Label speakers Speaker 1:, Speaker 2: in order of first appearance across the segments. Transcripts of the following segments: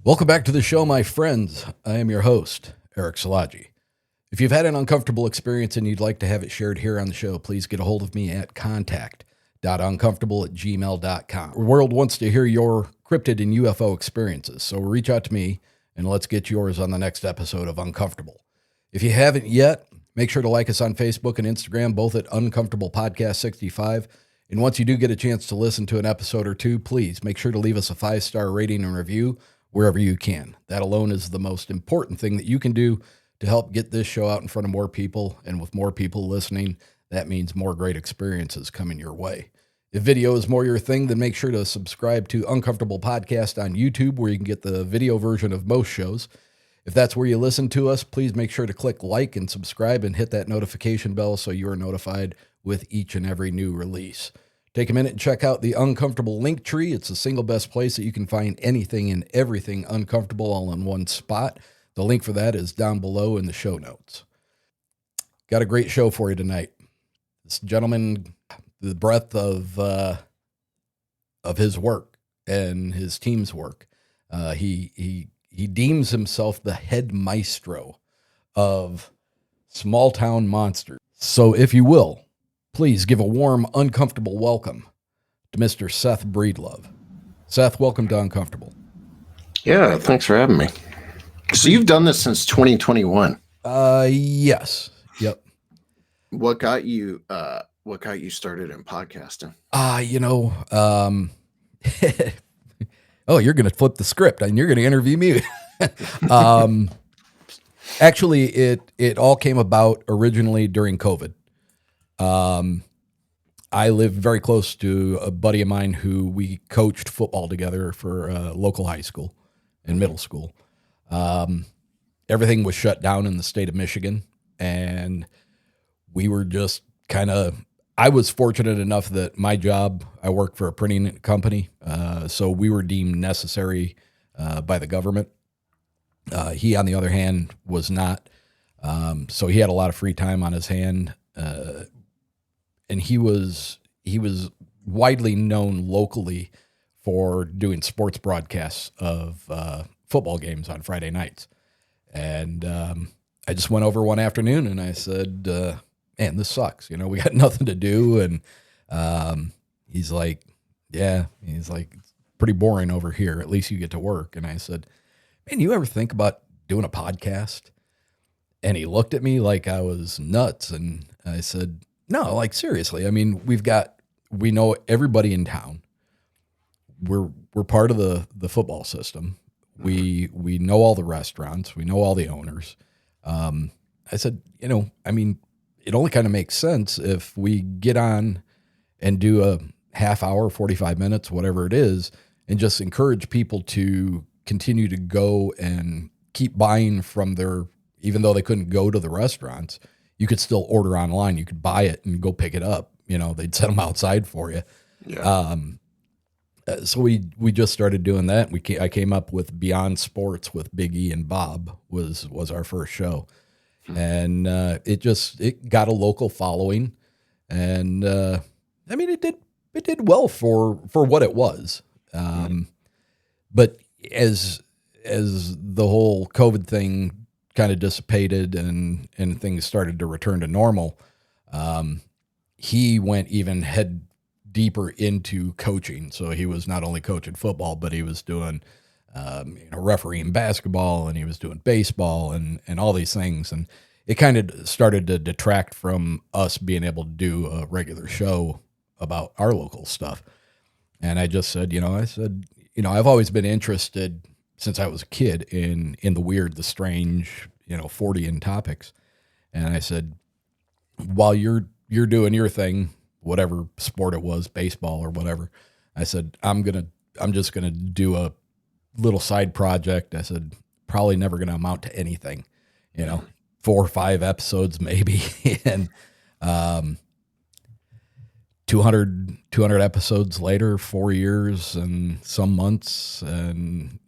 Speaker 1: Welcome back to the show, my friends. I am your host, Eric Szilagyi. If you've had an uncomfortable experience and you'd like to have it shared here on the show, please get a hold of me at contact.uncomfortable@gmail.com. The world wants to hear your cryptid and UFO experiences, so reach out to me and let's get yours on the next episode of Uncomfortable. If you haven't yet, make sure to like us on Facebook and Instagram, both at Uncomfortable Podcast 65. And once you do get a chance to listen to an episode or two, please make sure to leave us a 5-star rating and review wherever you can. That alone is the most important thing that you can do to help get this show out in front of more people. And with more people listening, that means more great experiences coming your way. If video is more your thing, then make sure to subscribe to Uncomfortable Podcast on YouTube, where you can get the video version of most shows. If that's where you listen to us, please make sure to click like and subscribe and hit that notification bell so you are notified with each and every new release. Take a minute and check out the Uncomfortable link tree. It's the single best place that you can find anything and everything uncomfortable all in one spot. The link for that is down below in the show notes. Got a great show for you tonight. This gentleman, the breadth of his work and his team's work, he deems himself the head maestro of small town monsters. So if you will, please give a warm, uncomfortable welcome to Mr. Seth Breedlove. Seth, welcome to Uncomfortable.
Speaker 2: Yeah, thanks for having me. So you've done this since 2021.
Speaker 1: Yes. Yep.
Speaker 2: What got you started in podcasting?
Speaker 1: Oh, you're going to flip the script and you're going to interview me. Actually, it all came about originally during COVID. I live very close to a buddy of mine who we coached football together for a local high school and middle school. Everything was shut down in the state of Michigan, and we were just I was fortunate enough that my job, I work for a printing company, so we were deemed necessary by the government. He, on the other hand, was not. So he had a lot of free time on his hand. And he was widely known locally for doing sports broadcasts of football games on Friday nights. And I just went over one afternoon and I said, man, this sucks. We got nothing to do. And he's like, it's pretty boring over here. At least you get to work. And I said, man, you ever think about doing a podcast? And he looked at me like I was nuts. And I said, no, like seriously. I mean, we know everybody in town. We're part of the football system. We know all the restaurants. We know all the owners. I said, it only kind of makes sense if we get on and do a half hour, 45 minutes, whatever it is, and just encourage people to continue to go and keep buying from even though they couldn't go to the restaurants, you could still order online. You could buy it and go pick it up. They'd set them outside for you.
Speaker 2: Yeah.
Speaker 1: So we just started doing that. I came up with Beyond Sports with Big E and Bob was our first show. And it got a local following. And it did well for what it was. But as the whole COVID thing kind of dissipated and things started to return to normal, he went even head deeper into coaching. So he was not only coaching football, but he was doing refereeing basketball, and he was doing baseball and all these things. And it kind of started to detract from us being able to do a regular show about our local stuff. And I just said, I've always been interested since I was a kid in the weird, the strange, Fortean topics. And I said, while you're doing your thing, whatever sport it was, baseball or whatever, I said, I'm just going to do a little side project. I said, probably never going to amount to anything, 4 or 5 episodes maybe. And 200 episodes later, 4 years and some months, and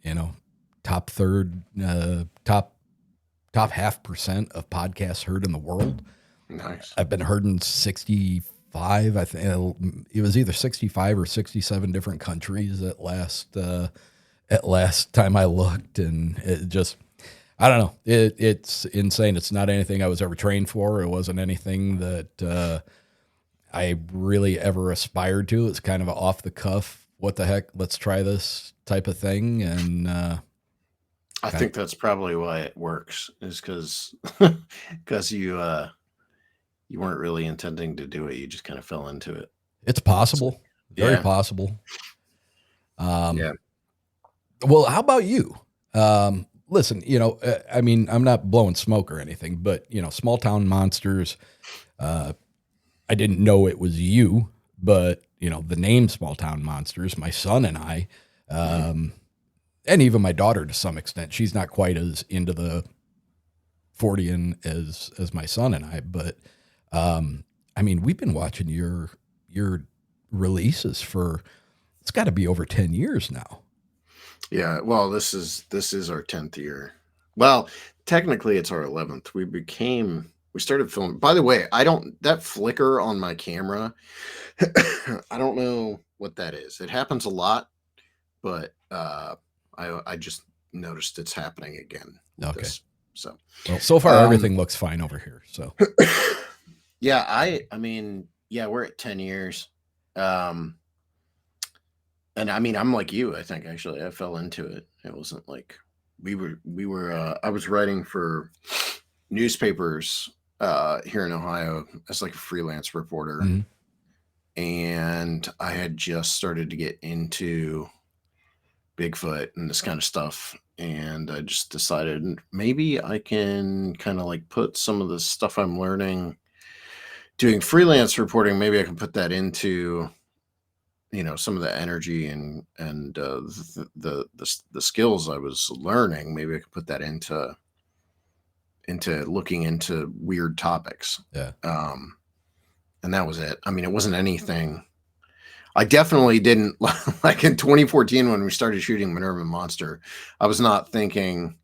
Speaker 1: top 0.5% of podcasts heard in the world.
Speaker 2: Nice.
Speaker 1: I've been heard in 65. I think it was either 65 or 67 different countries at last at last time I looked, and it just, I don't know. It's insane. It's not anything I was ever trained for. It wasn't anything that I really ever aspired to. It's kind of an off the cuff, what the heck, let's try this type of thing. And
Speaker 2: I think that's probably why it works, is because you weren't really intending to do it. You just kind of fell into it.
Speaker 1: it's possible, very
Speaker 2: Yeah.
Speaker 1: possible.
Speaker 2: Yeah.
Speaker 1: Well, how about you? Listen, I mean, I'm not blowing smoke or anything, but small town monsters. I didn't know it was you, but the name Small Town Monsters, my son and I, and even my daughter to some extent, she's not quite as into the 40 as my son and I, but I mean, we've been watching your releases for, it's got to be over 10 years now.
Speaker 2: Yeah. Well, this is our 10th year. Well, technically it's our 11th. We started filming. By the way, that flicker on my camera, I don't know what that is. It happens a lot, but I just noticed it's happening again.
Speaker 1: Okay.
Speaker 2: So
Speaker 1: far everything looks fine over here. So
Speaker 2: yeah, I mean, yeah, we're at 10 years. And I mean, I'm like you, I think. Actually, I fell into it. It wasn't like we were I was writing for newspapers here in Ohio as like a freelance reporter.
Speaker 1: Mhm.
Speaker 2: And I had just started to get into Bigfoot and this kind of stuff. And I just decided maybe I can kind of like put some of the stuff I'm learning doing freelance reporting, maybe I can put that into some of the energy and the skills I was learning. Maybe I could put that into looking into weird topics.
Speaker 1: Yeah.
Speaker 2: And that was it. I mean, it wasn't anything. I definitely didn't like in 2014 when we started shooting Minerva Monster. I was not thinking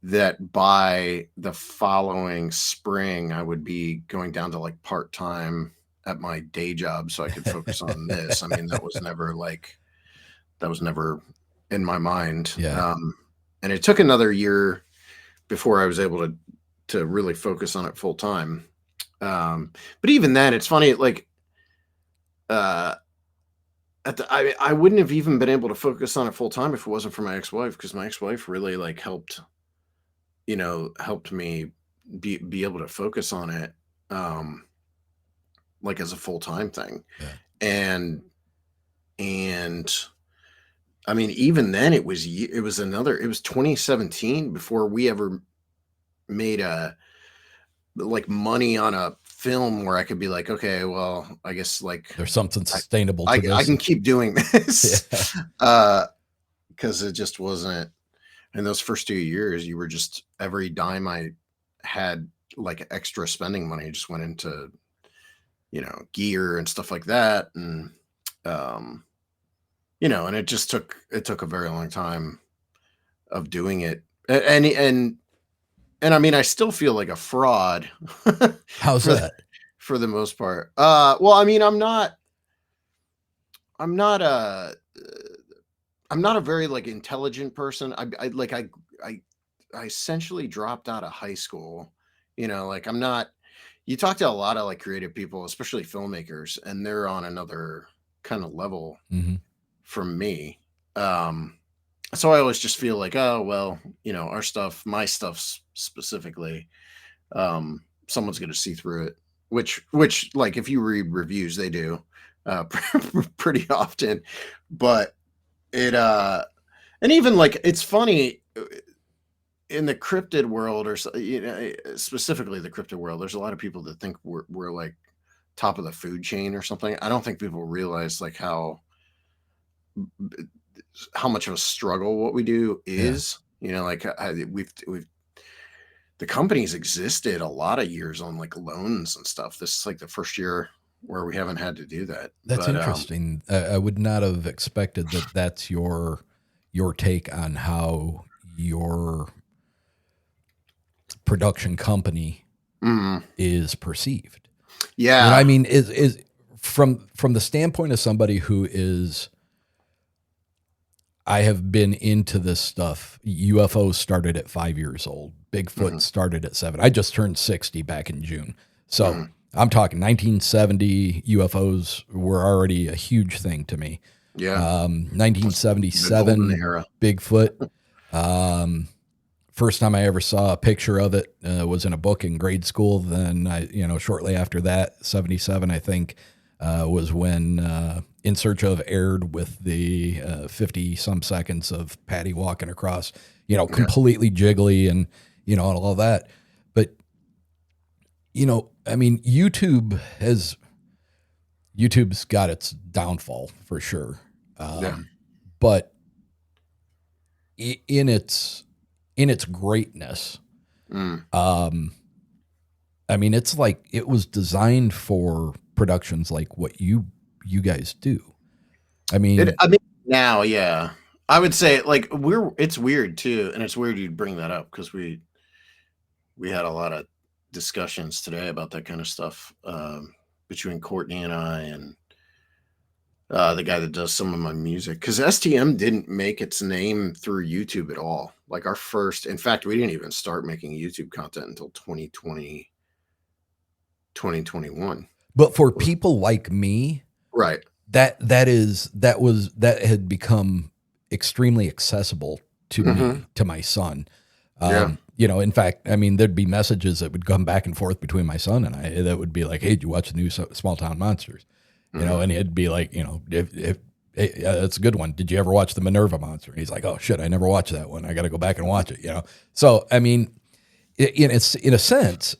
Speaker 2: that by the following spring I would be going down to like part-time at my day job so I could focus on this. I mean, that was never in my mind.
Speaker 1: Yeah.
Speaker 2: And it took another year before I was able to really focus on it full time. But even then, it's funny, like, I wouldn't have even been able to focus on it full time if it wasn't for my ex-wife, because my ex-wife really like helped me be able to focus on it. Like as a full-time thing. Yeah. And I mean, even then it was 2017 before we ever made like money on a film where I could be like, okay, well, I guess like
Speaker 1: there's something sustainable to this.
Speaker 2: I can keep doing this. Yeah. Cause it just wasn't, in those first 2 years, you were just, every dime I had like extra spending money just went into gear and stuff like that. And, and it just took a very long time of doing it. And I mean, I still feel like a fraud.
Speaker 1: How's that?
Speaker 2: For the most part. Well, I mean, I'm not a very like intelligent person. I essentially dropped out of high school, like I'm not. You talk to a lot of like creative people, especially filmmakers, and they're on another kind of level from me. So I always just feel like, oh, well, our stuff, my stuff specifically, someone's going to see through it, which like if you read reviews, they do pretty often. But it, and even like, it's funny, in the cryptid world, or specifically the cryptid world, there's a lot of people that think we're like top of the food chain or something. I don't think people realize like how much of a struggle what we do is. Yeah. Like we've the company's existed a lot of years on like loans and stuff. This is like the first year where we haven't had to do that.
Speaker 1: That's interesting. I would not have expected that. That's your take on how your production company is perceived.
Speaker 2: Yeah.
Speaker 1: I mean, is from the standpoint of somebody who is, I have been into this stuff. UFOs started at 5 years old. Bigfoot started at 7. I just turned 60 back in June. So I'm talking 1970 UFOs were already a huge thing to me.
Speaker 2: Yeah. The golden
Speaker 1: 1977
Speaker 2: era.
Speaker 1: Bigfoot. First time I ever saw a picture of it was in a book in grade school. Then shortly after that, 77, I think, was when In Search of aired with the 50 some seconds of Patty walking across, completely jiggly and, and all that. But, I mean, YouTube's got its downfall for sure. But in its greatness, I mean, it's like it was designed for productions like what you guys do. I mean,
Speaker 2: now, yeah, I would say like it's weird too, and it's weird you'd bring that up because we had a lot of discussions today about that kind of stuff between Courtney and I and the guy that does some of my music, because STM didn't make its name through YouTube at all. Like in fact, we didn't even start making YouTube content until 2020, 2021.
Speaker 1: But for people like me,
Speaker 2: right,
Speaker 1: that had become extremely accessible to me, to my son. In fact, I mean, there'd be messages that would come back and forth between my son and I that would be like, "Hey, did you watch the new Small Town Monsters?" And it'd be like, if that's a good one. Did you ever watch the Minerva Monster? And he's like, "Oh shit, I never watched that one. I got to go back and watch it." So I mean, in a sense,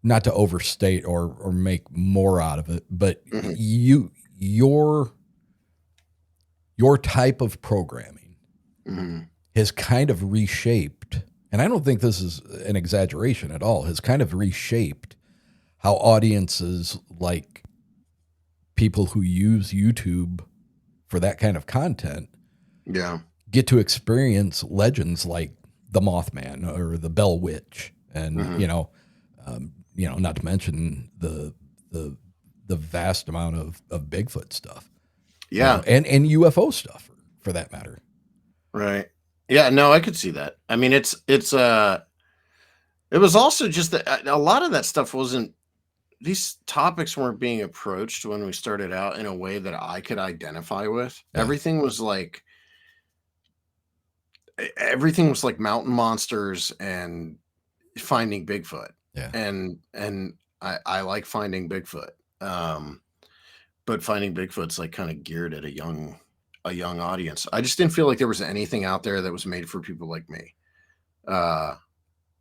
Speaker 1: not to overstate or make more out of it, but your type of programming has kind of reshaped, and I don't think this is an exaggeration at all, has kind of reshaped how audiences like people who use YouTube for that kind of content get to experience legends like the Mothman or the Bell Witch, and not to mention the vast amount of Bigfoot stuff, and UFO stuff for that matter.
Speaker 2: Right. Yeah. No, I could see that. I mean, it was also just that a lot of that stuff wasn't. These topics weren't being approached when we started out in a way that I could identify with. Yeah. Everything was like mountain monsters and finding Bigfoot.
Speaker 1: Yeah.
Speaker 2: And I like finding Bigfoot. But finding Bigfoot's like kind of geared at a young audience. I just didn't feel like there was anything out there that was made for people like me.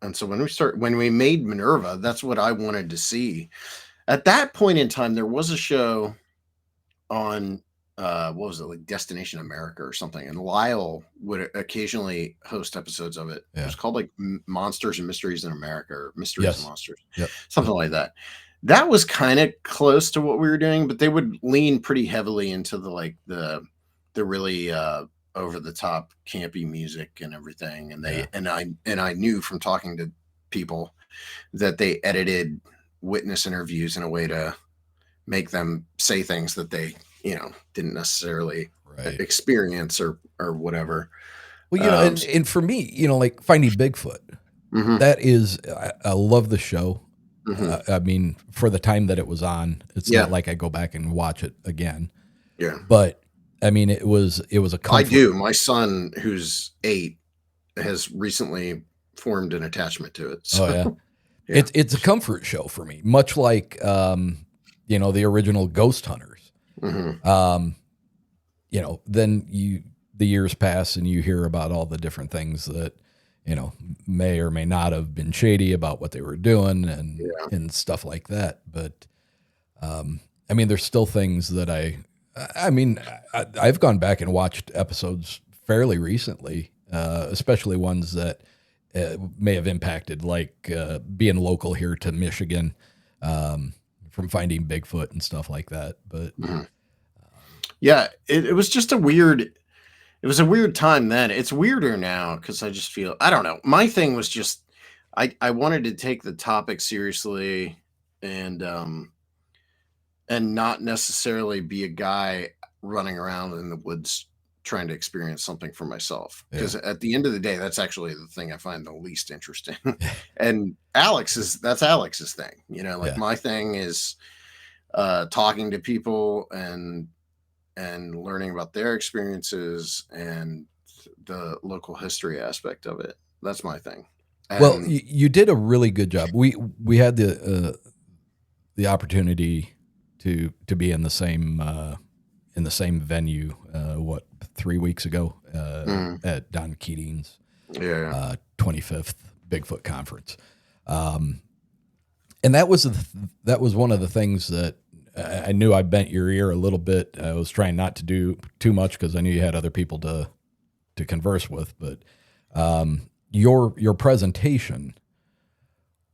Speaker 2: And so when we made Minerva, that's what I wanted to see. At that point in time, there was a show on, what was it, like Destination America or something. And Lyle would occasionally host episodes of it. Yeah. It was called like Monsters and Mysteries in America, or Mysteries and Monsters, something like that. That was kind of close to what we were doing, but they would lean pretty heavily into the really, over the top campy music and everything. And I knew from talking to people that they edited witness interviews in a way to make them say things that they, didn't necessarily experience or whatever.
Speaker 1: Well, and for me, like Finding Bigfoot, that is, I love the show. I mean, for the time that it was on, it's not like I go back and watch it again.
Speaker 2: Yeah.
Speaker 1: But I mean, it was a comfort.
Speaker 2: I do. My son, who's 8, has recently formed an attachment to it. So.
Speaker 1: Oh yeah. It's a comfort show for me, much like the original Ghost Hunters. Then the years pass and you hear about all the different things that may or may not have been shady about what they were doing and stuff like that. But I mean, there's still things that I've gone back and watched episodes fairly recently, especially ones that may have impacted, like being local here to Michigan, from Finding Bigfoot and stuff like that. But
Speaker 2: it was just a weird time then. It's weirder now because I just feel, I don't know. My thing was just, I wanted to take the topic seriously and and not necessarily be a guy running around in the woods trying to experience something for myself.
Speaker 1: Yeah.
Speaker 2: Because at the end of the day, that's actually the thing I find the least interesting. And that's Alex's thing. Like
Speaker 1: Yeah.
Speaker 2: my thing is talking to people and learning about their experiences and the local history aspect of it. That's my thing.
Speaker 1: Well,
Speaker 2: And
Speaker 1: you did a really good job. We had the opportunity to be in the same venue. What 3 weeks ago
Speaker 2: mm,
Speaker 1: at Don Keating's
Speaker 2: yeah,
Speaker 1: 25th Bigfoot conference, and that was one of the things that I knew I bent your ear a little bit. I was trying not to do too much because I knew you had other people to converse with, but your presentation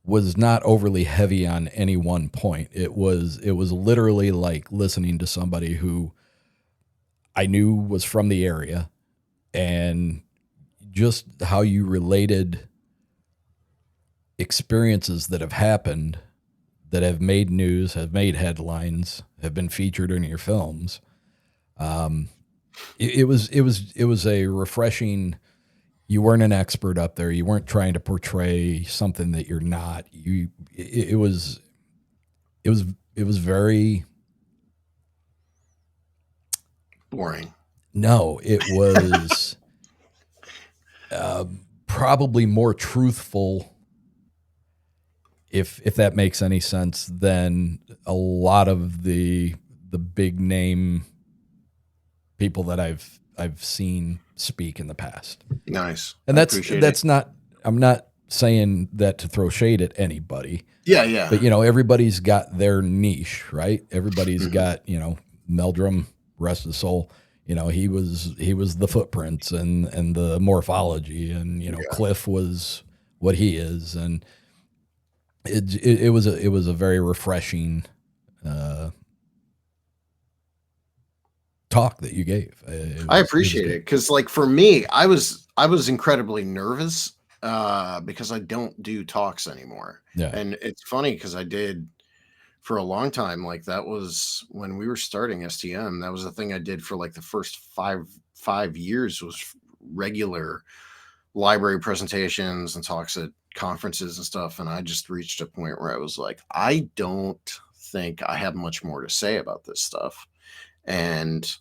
Speaker 1: was not overly heavy on any one point. It was literally like listening to somebody who I knew was from the area, and just how you related experiences that have happened that have made news, have made headlines, have been featured in your films. It was a refreshing. You weren't an expert up there. You weren't trying to portray something that you're not. It was very.
Speaker 2: boring.
Speaker 1: No, it was probably more truthful, if that makes any sense, than a lot of the big name people that I've seen speak in the past.
Speaker 2: Nice.
Speaker 1: And
Speaker 2: I
Speaker 1: that's
Speaker 2: appreciate it.
Speaker 1: that's not. I'm not saying that to throw shade at anybody,
Speaker 2: Yeah, yeah.
Speaker 1: but everybody's got their niche, right? Everybody's
Speaker 2: Mhm.
Speaker 1: got Meldrum, rest of the soul. He was the footprints and the morphology, and
Speaker 2: Yeah.
Speaker 1: Cliff was what he is, and it was a very refreshing uh, talk that you gave.
Speaker 2: I
Speaker 1: It was
Speaker 2: appreciate
Speaker 1: good.
Speaker 2: it because, like, for me, I was incredibly nervous because I don't do talks anymore.
Speaker 1: Yeah.
Speaker 2: And it's funny because I did for a long time. Like that was when we were starting STM. That was the thing I did for like the first five years was regular library presentations and talks at conferences and stuff. And I just reached a point where I was like, I don't think I have much more to say about this stuff. And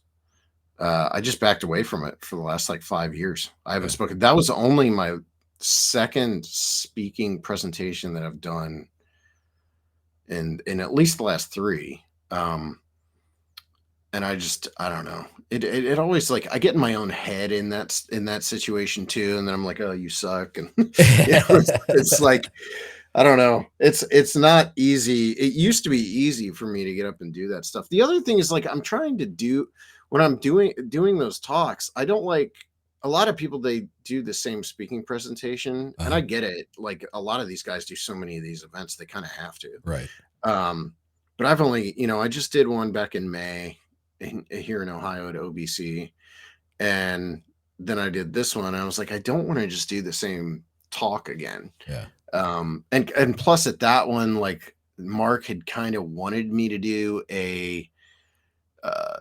Speaker 2: I just backed away from it for the last like 5 years. I haven't
Speaker 1: Yeah.
Speaker 2: spoken. That was only my second speaking presentation that I've done in at least the last three. And I don't know. It always like I get in my own head in that situation too, and then I'm like, oh, you suck, and it's like I don't know. It's not easy. It used to be easy for me to get up and do that stuff. The other thing is like I'm trying to do when I'm doing those talks, I don't like a lot of people they do the same speaking presentation and I
Speaker 1: Uh,
Speaker 2: get it. Like a lot of these guys do so many of these events they kind of have to.
Speaker 1: right.
Speaker 2: Um but I've only, I just did one back in May here in Ohio at OBC and then I did this one. I was like I don't want to just do the same talk again.
Speaker 1: Yeah.
Speaker 2: And plus at that one, like Mark had kind of wanted me to do a uh,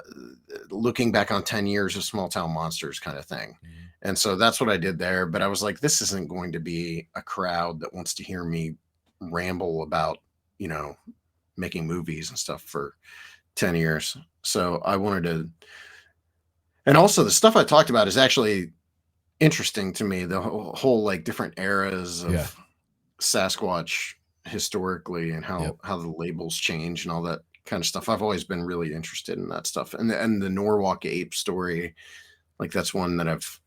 Speaker 2: looking back on 10 years of small town monsters kind of thing.
Speaker 1: Mhm.
Speaker 2: And so that's what I did there. But I was like, this isn't going to be a crowd that wants to hear me ramble about, you know, making movies and stuff for 10 years. So I wanted to, and also the stuff I talked about is actually interesting to me. The whole like different eras
Speaker 1: Yeah.
Speaker 2: of Sasquatch historically and
Speaker 1: Yep.
Speaker 2: how the labels change and all that kind of stuff. I've always been really interested in that stuff. And the Norwalk ape story, like that's one that I've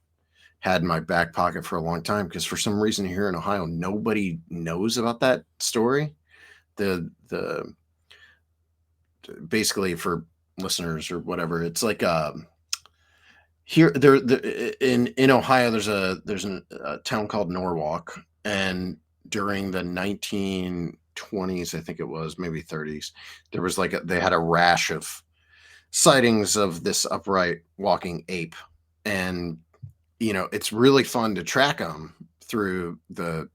Speaker 2: had in my back pocket for a long time because for some reason here in Ohio, nobody knows about that story. The basically for listeners or whatever, it's like here in Ohio there's a town called Norwalk and during the 1920s I think it was maybe 30s there was like they had a rash of sightings of this upright walking ape and it's really fun to track them through the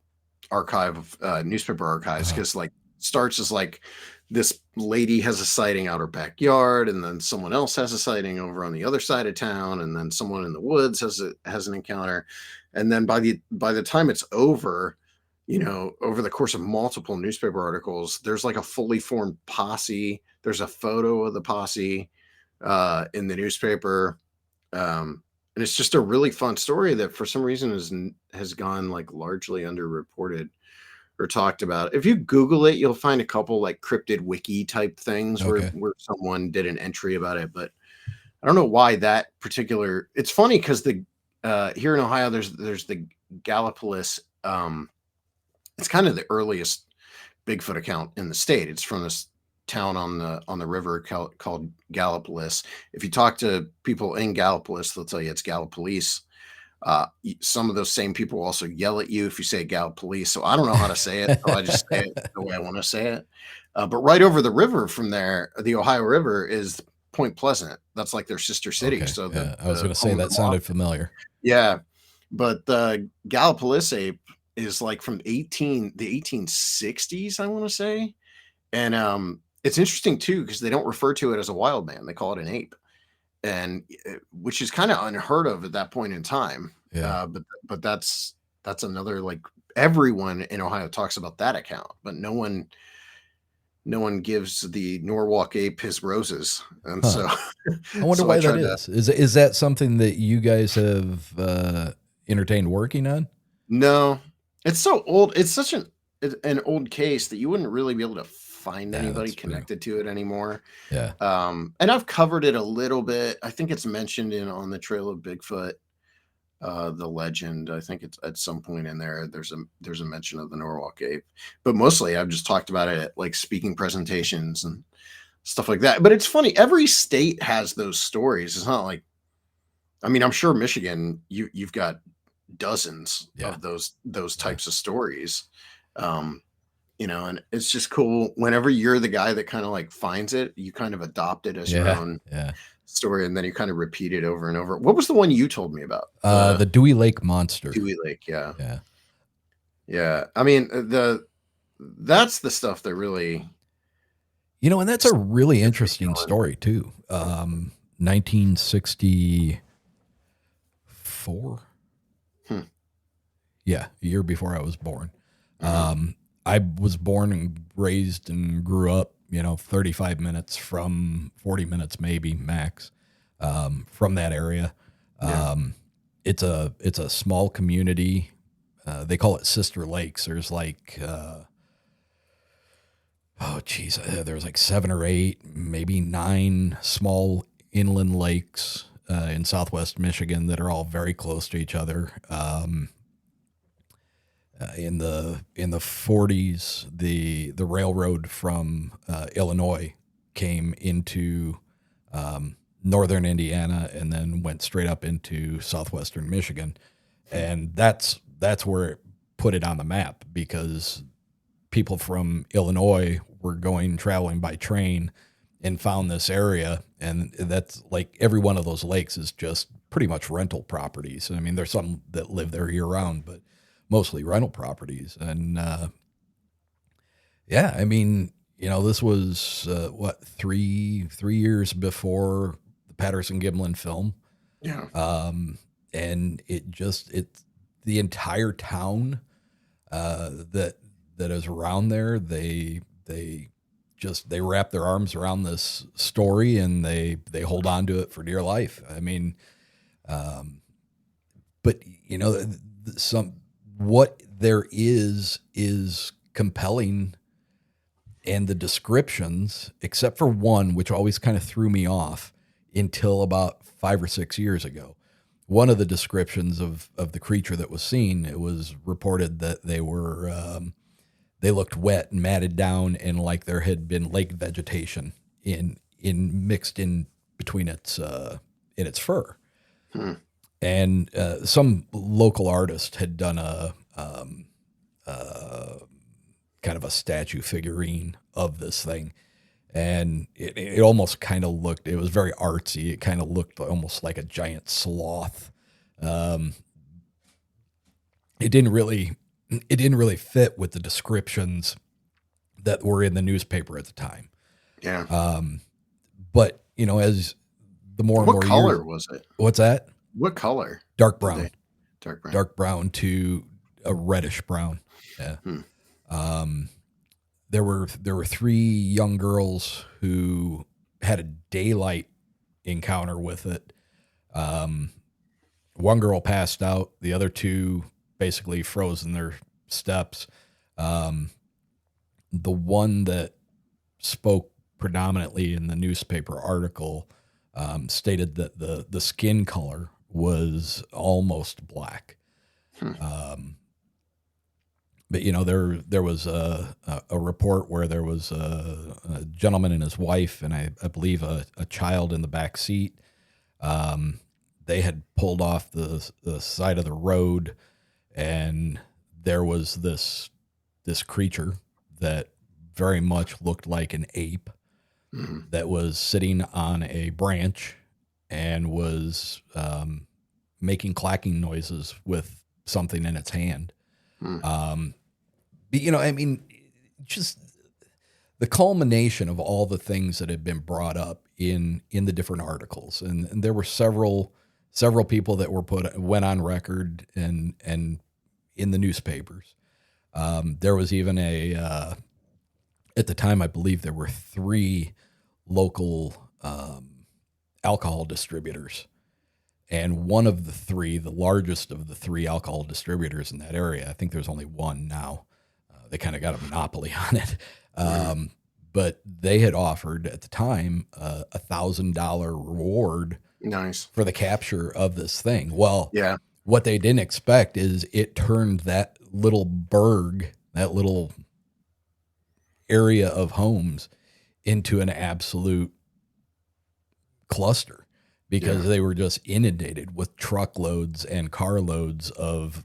Speaker 2: archive of newspaper archives
Speaker 1: Uh-huh.
Speaker 2: because like starts as like this lady has a sighting out her backyard, and then someone else has a sighting over on the other side of town, and then someone in the woods has an encounter, and then by the time it's over, over the course of multiple newspaper articles, there's like a fully formed posse. There's a photo of the posse in the newspaper, and it's just a really fun story that for some reason has gone like largely underreported or talked about. If you Google it, you'll find a couple like cryptid wiki type things where
Speaker 1: Okay.
Speaker 2: someone did an entry about it, but I don't know why that particular. It's funny because the here in Ohio, there's the Gallipolis. It's kind of the earliest Bigfoot account in the state. It's from this town on the river called Gallipolis. If you talk to people in Gallipolis, they'll tell you it's Gallipolis. Some of those same people also yell at you if you say Gallipolis. So I don't know how to say it, so I just say it the way I want to say it. But right over the river from there, the Ohio River, is Point Pleasant. That's like their sister city.
Speaker 1: Okay.
Speaker 2: So
Speaker 1: Yeah. I was going
Speaker 2: the
Speaker 1: to say
Speaker 2: home of
Speaker 1: that
Speaker 2: the
Speaker 1: sounded
Speaker 2: mafia.
Speaker 1: familiar.
Speaker 2: Yeah, but the Gallipolis ape is like from the 1860s, I want to say, and it's interesting too because they don't refer to it as a wild man; they call it an ape, and which is kind of unheard of at that point in time.
Speaker 1: Yeah.
Speaker 2: But that's another, like, everyone in Ohio talks about that account, but no one gives the Norwalk ape his roses, and
Speaker 1: Huh.
Speaker 2: so
Speaker 1: I wonder
Speaker 2: so I
Speaker 1: why that
Speaker 2: tried to.
Speaker 1: is. Is that something that you guys have entertained working on?
Speaker 2: No, it's so old. It's such an old case that you wouldn't really be able to find
Speaker 1: Yeah,
Speaker 2: anybody
Speaker 1: that's true.
Speaker 2: connected to it anymore.
Speaker 1: Yeah.
Speaker 2: And I've covered it a little bit. I think it's mentioned in On the Trail of Bigfoot, the legend. I think it's at some point in there. There's a mention of the Norwalk ape, but mostly I've just talked about it at like speaking presentations and stuff like that. But it's funny. Every state has those stories. It's not like, I mean, I'm sure Michigan, you've got dozens
Speaker 1: Yeah.
Speaker 2: of those
Speaker 1: Yeah.
Speaker 2: types of stories. Um, and it's just cool whenever you're the guy that kind of like finds it, you kind of adopt it as your
Speaker 1: Yeah.
Speaker 2: own
Speaker 1: Yeah.
Speaker 2: story, and then you kind of repeat it over and over. What was the one you told me about?
Speaker 1: The
Speaker 2: The
Speaker 1: Dewey Lake Monster.
Speaker 2: Dewey Lake. Yeah.
Speaker 1: Yeah.
Speaker 2: Yeah. I mean, that's the stuff that really
Speaker 1: And that's a really
Speaker 2: gets me
Speaker 1: interesting
Speaker 2: going.
Speaker 1: story too. 1964.
Speaker 2: Hmm.
Speaker 1: Yeah, a year before I was born.
Speaker 2: Mhm.
Speaker 1: I was born and raised and grew up, 35 minutes from 40 minutes, maybe max, from that area.
Speaker 2: Yeah.
Speaker 1: It's a small community. They call it Sister Lakes. There's like, there's like 7 or 8, maybe 9 small inland lakes in Southwest Michigan that are all very close to each other. In the 40s, the railroad from Illinois came into northern Indiana and then went straight up into southwestern Michigan, and that's where it put it on the map because people from Illinois were traveling by train and found this area, and that's like every one of those lakes is just pretty much rental properties. I mean, there's some that live there year round, but mostly rental properties. And yeah, I mean, this was what 3 years before the Patterson Gimlin film,
Speaker 2: Yeah.
Speaker 1: and it's the entire town that is around there. They wrap their arms around this story and they hold on to it for dear life. I mean, but some what there is compelling, and the descriptions, except for one, which always kind of threw me off until about 5 or 6 years ago. One of the descriptions of the creature that was seen, it was reported that they looked wet and matted down, and like there had been lake vegetation in mixed in between in its fur.
Speaker 2: Hmm.
Speaker 1: And some local artist had done a kind of a statue figurine of this thing, and it almost kind of looked. It was very artsy. It kind of looked almost like a giant sloth. Um, it didn't really fit with the descriptions that were in the newspaper at the time.
Speaker 2: Yeah.
Speaker 1: But, you know, as the more and
Speaker 2: What
Speaker 1: more years,
Speaker 2: color was it?
Speaker 1: what's that?
Speaker 2: What color
Speaker 1: Dark
Speaker 2: did
Speaker 1: brown,
Speaker 2: they? Dark brown.
Speaker 1: dark brown to a reddish brown. Yeah.
Speaker 2: Hmm.
Speaker 1: There were three young girls who had a daylight encounter with it. One girl passed out. The other two basically froze in their steps. The one that spoke predominantly in the newspaper article stated that the skin color was almost black. But you know, there was a report where there was a gentleman and his wife, and I believe a child in the back seat. They had pulled off the side of the road, and there was this creature that very much looked like an ape that was sitting on a branch and was making clacking noises with something in its hand. But, you know, I mean, just the culmination of all the things that had been brought up in the different articles, and there were several people that went on record and in the newspapers. There was even at the time, I believe there were 3 local alcohol distributors. And one of the 3, the largest of the 3 alcohol distributors in that area, I think there's only one now. They kind of got a monopoly on it. But they had offered at the time $1,000 reward
Speaker 2: Nice.
Speaker 1: for the capture of this thing. Well,
Speaker 2: Yeah.
Speaker 1: what they didn't expect is it turned that little burg, that little area of homes, into an absolute cluster, because they were just inundated with truckloads and carloads of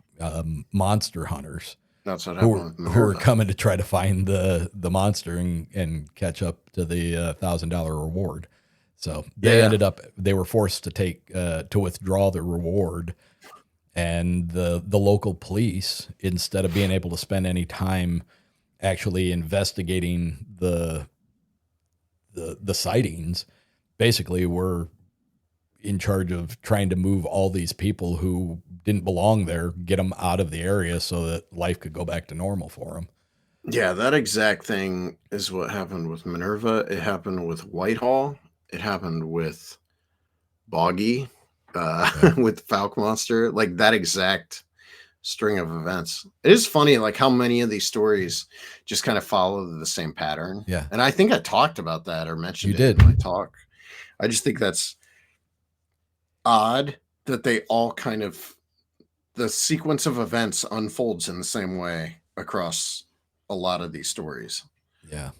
Speaker 1: monster hunters
Speaker 2: That's what
Speaker 1: who
Speaker 2: happened
Speaker 1: were,
Speaker 2: with
Speaker 1: who were
Speaker 2: Minerva.
Speaker 1: coming to try to find the monster and catch up to the $1,000 reward. So they were forced to to withdraw the reward, and the local police, instead of being able to spend any time actually investigating the sightings, basically were in charge of trying to move all these people who didn't belong there, get them out of the area so that life could go back to normal for them.
Speaker 2: Yeah, that exact thing is what happened with Minerva. It happened with Whitehall. It happened with Boggy, with Falk Monster. Like that exact string of events. It is funny, like how many of these stories just kind of follow the same pattern.
Speaker 1: Yeah.
Speaker 2: And I think I talked about that or mentioned
Speaker 1: You
Speaker 2: it
Speaker 1: did.
Speaker 2: in my talk. I just think that's odd that they all kind of, the sequence of events unfolds in the same way across a lot of these stories.
Speaker 1: Yeah.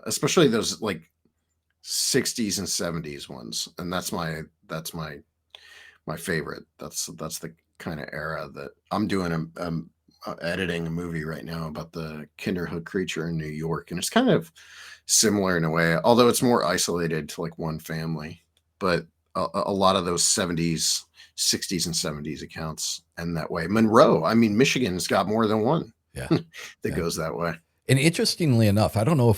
Speaker 2: Especially those like 60s and 70s ones, and that's my favorite. That's the kind of era that I'm doing. I'm editing a movie right now about the Kinderhook creature in New York, and it's kind of similar in a way, although it's more isolated to like one family. But a lot of those 70s, 60s, and 70s accounts end that way. Monroe, I mean, Michigan's got more than one.
Speaker 1: Yeah.
Speaker 2: that goes that way.
Speaker 1: And interestingly enough, I don't know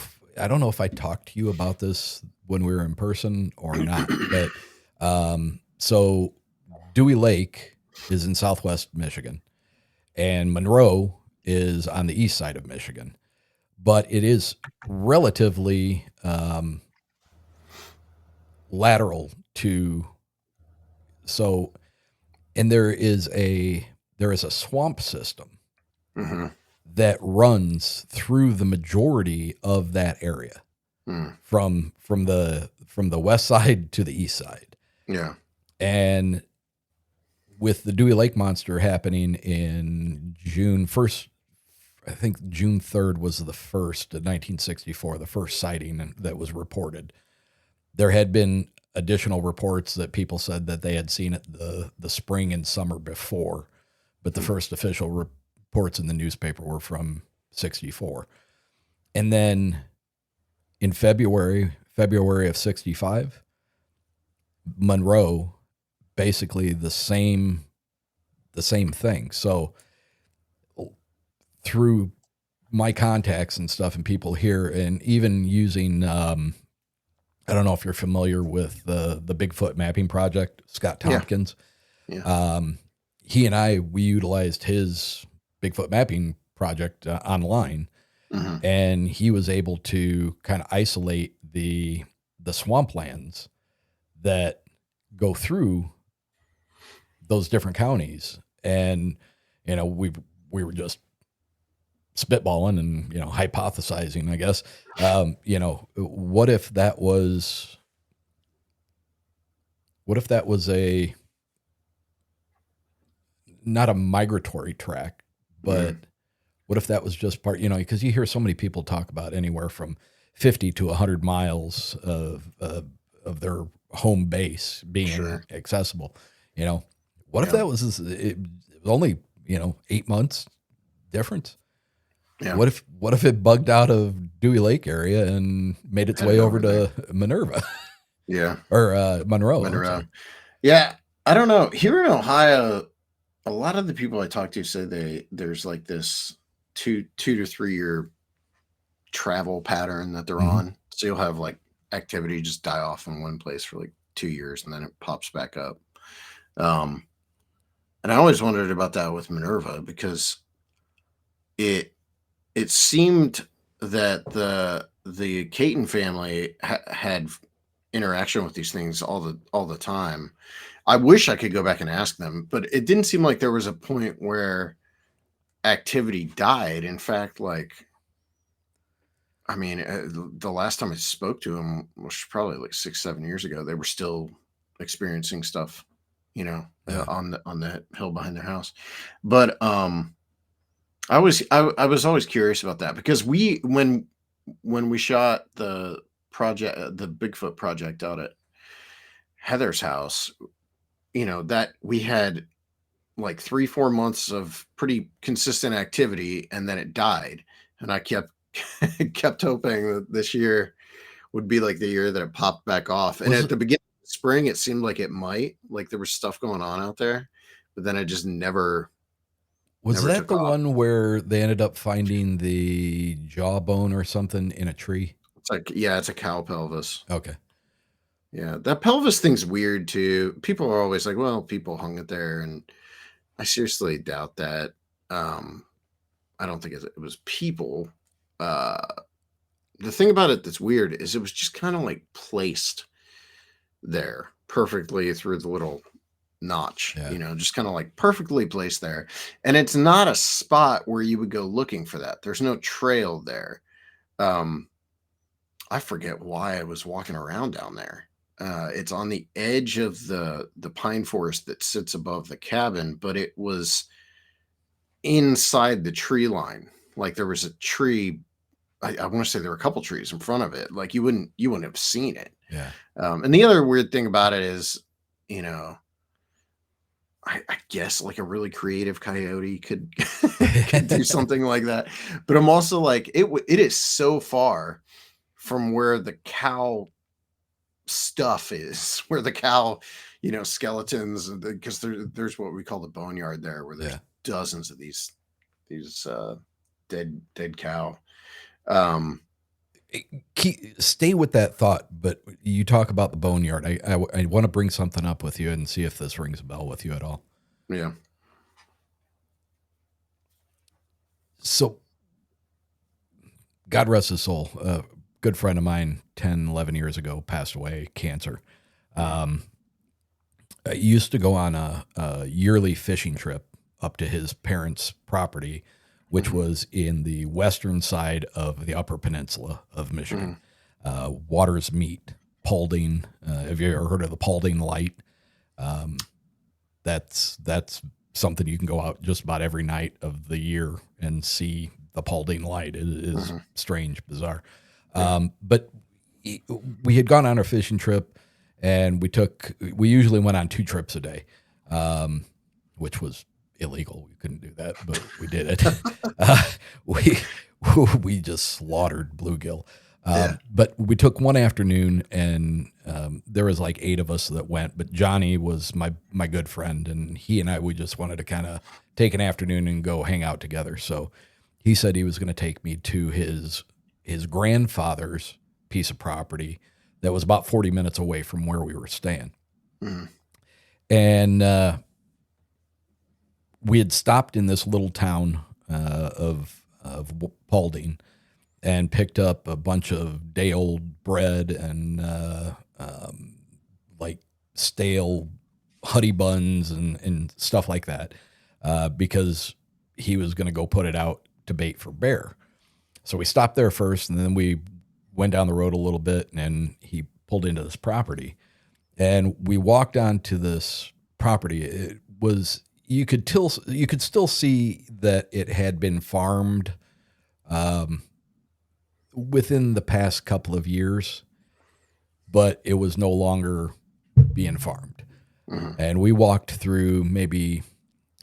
Speaker 1: if I talked to you about this when we were in person or not, but so Dewey Lake is in Southwest Michigan, and Monroe is on the east side of Michigan, but it is relatively lateral to, so, and there is a swamp system that runs through the majority of that area, from the west side to the east side.
Speaker 2: Yeah.
Speaker 1: And with the Dewey Lake monster happening in June 1st, I think June 3rd was the first, 1964, the first sighting that was reported. There had been additional reports that people said that they had seen it the spring and summer before, but the first official reports in the newspaper were from 64. And then in February of 65, Monroe, basically the same thing. So through my contacts and stuff and people here, and even using, I don't know if you're familiar with the Bigfoot mapping project, Scott
Speaker 2: Yeah.
Speaker 1: Tompkins.
Speaker 2: Yeah.
Speaker 1: He and we utilized his Bigfoot mapping project online,
Speaker 2: Mhm.
Speaker 1: and he was able to kind of isolate the swamplands that go through those different counties. And we were just spitballing and hypothesizing, I guess. What if that was a not a migratory track, but
Speaker 2: Mhm.
Speaker 1: what if that was just part, because you hear so many people talk about anywhere from 50 to 100 miles of their home base being
Speaker 2: Sure.
Speaker 1: accessible. What if
Speaker 2: Yeah.
Speaker 1: that was only 8 months difference?
Speaker 2: Yeah.
Speaker 1: What if it bugged out of Dewey Lake area and made its way
Speaker 2: Headed
Speaker 1: over
Speaker 2: over there.
Speaker 1: to Minerva
Speaker 2: Yeah.
Speaker 1: or Monroe? I'm
Speaker 2: Monroe.
Speaker 1: sorry.
Speaker 2: Yeah. I don't know. Here in Ohio, a lot of the people I talk to say there's like this 2 to 3 year travel pattern that they're
Speaker 1: Mhm.
Speaker 2: on. So you'll have like activity just die off in one place for like 2 years and then it pops back up. Um, and I always wondered about that with Minerva because it it seemed that the Caton family had interaction with these things all the time. I wish I could go back and ask them, but it didn't seem like there was a point where activity died. In fact, like I mean, the last time I spoke to them was probably like 6, 7 years ago. They were still experiencing stuff,
Speaker 1: Yeah.
Speaker 2: on the hill behind their house. But I was always curious about that because when we shot the Bigfoot project out at Heather's house, that we had like 3, 4 months of pretty consistent activity, and then it died. And I kept kept hoping that this year would be like the year that it popped back off. And
Speaker 1: Was
Speaker 2: at
Speaker 1: it
Speaker 2: the beginning of spring, it seemed like it might, like there was stuff going on out there, but then it just
Speaker 1: was
Speaker 2: never
Speaker 1: that
Speaker 2: took
Speaker 1: the
Speaker 2: off.
Speaker 1: one where they ended up finding the jawbone or something in a tree?
Speaker 2: It's like, yeah, it's a cow pelvis.
Speaker 1: Okay.
Speaker 2: Yeah, that pelvis thing's weird too. People are always like, well, people hung it there, and I seriously doubt that. Um, I don't think it was people. Uh, the thing about it that's weird is it was just kind of like placed there perfectly through the little notch,
Speaker 1: Yeah.
Speaker 2: just kind of like perfectly placed there. And it's not a spot where you would go looking for that. There's no trail there. Um, I forget why I was walking around down there. It's on the edge of the pine forest that sits above the cabin, but it was inside the tree line. Like there was a tree. I want to say there were a couple trees in front of it. Like you wouldn't have seen it.
Speaker 1: Yeah.
Speaker 2: And the other weird thing about it is, you know, I guess like a really creative coyote could could do something like that. But I'm also like it is so far from where the cow stuff is, where the cow, skeletons, because there's what we call the boneyard there, where there's
Speaker 1: Yeah.
Speaker 2: dozens of these dead cow. Um,
Speaker 1: Stay with that thought, but you talk about the boneyard. I want to bring something up with you and see if this rings a bell with you at all.
Speaker 2: yeah.
Speaker 1: So, God rest his soul. A good friend of mine, 10, 11 years ago, passed away, cancer. Um, I used to go on a yearly fishing trip up to his parents' property, which
Speaker 2: Mhm,
Speaker 1: was in the western side of the Upper Peninsula of Michigan.
Speaker 2: mhm.
Speaker 1: Waters Meet, Paulding. Have you ever heard of the Paulding Light? That's something you can go out just about every night of the year and see the Paulding Light. It is
Speaker 2: Mhm.
Speaker 1: strange, bizarre.
Speaker 2: Yeah.
Speaker 1: But we had gone on a fishing trip, and we usually went on 2 trips a day, which was illegal. We couldn't do that, but we did it. uh, we we just slaughtered bluegill.
Speaker 2: Yeah.
Speaker 1: But we took one afternoon, and there was like 8 of us that went. But Johnny was my good friend, and he and I we just wanted to kind of take an afternoon and go hang out together. So he said he was going to take me to his grandfather's piece of property that was about 40 minutes away from where we were staying.
Speaker 2: Mm-hmm.
Speaker 1: And we had stopped in this little town of Paulding and picked up a bunch of day old bread and like stale honey buns and stuff like that because he was going to go put it out to bait for bear. So we stopped there first, and then we went down the road a little bit, and he pulled into this property. And we walked onto this property. It was you could still see that it had been farmed within the past couple of years, but it was no longer being farmed.
Speaker 2: Mm-hmm.
Speaker 1: And we walked through maybe,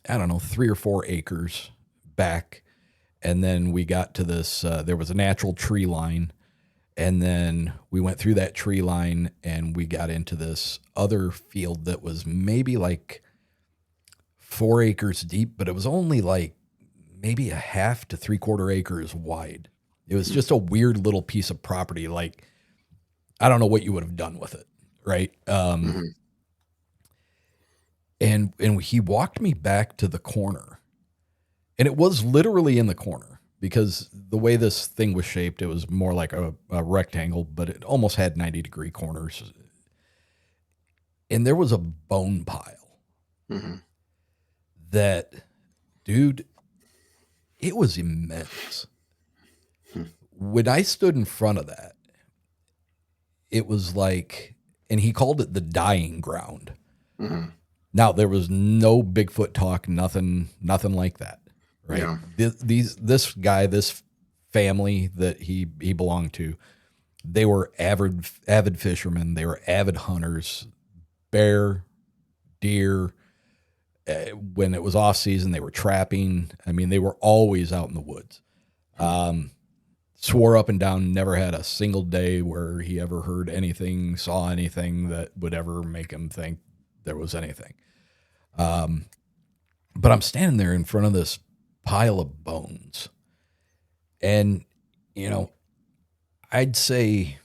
Speaker 1: I don't know, 3 or 4 acres back. And then we got to this, there was a natural tree line. And then we went through that tree line and we got into this other field that was maybe like 4 acres deep, but it was only like maybe a half to 3/4 acres wide. It was just a weird little piece of property. Like, I don't know what you would have done with it. Right.
Speaker 2: Mm-hmm.
Speaker 1: And he walked me back to the corner, and it was literally in the corner because the way this thing was shaped, it was more like a rectangle, but it almost had 90-degree corners. And there was a bone pile
Speaker 2: Mm-hmm.
Speaker 1: that, dude, it was immense. When I stood in front of that, it was like, and he called it the dying ground.
Speaker 2: Mm-hmm.
Speaker 1: Now, there was no Bigfoot talk, nothing like that, right?
Speaker 2: Yeah.
Speaker 1: This guy, this family that he belonged to, they were avid fishermen. They were avid hunters, bear, deer. When it was off season, they were trapping. I mean, they were always out in the woods. Swore up and down, never had a single day where he ever heard anything, saw anything that would ever make him think there was anything. But I'm standing there in front of this pile of bones. And, you know, I'd say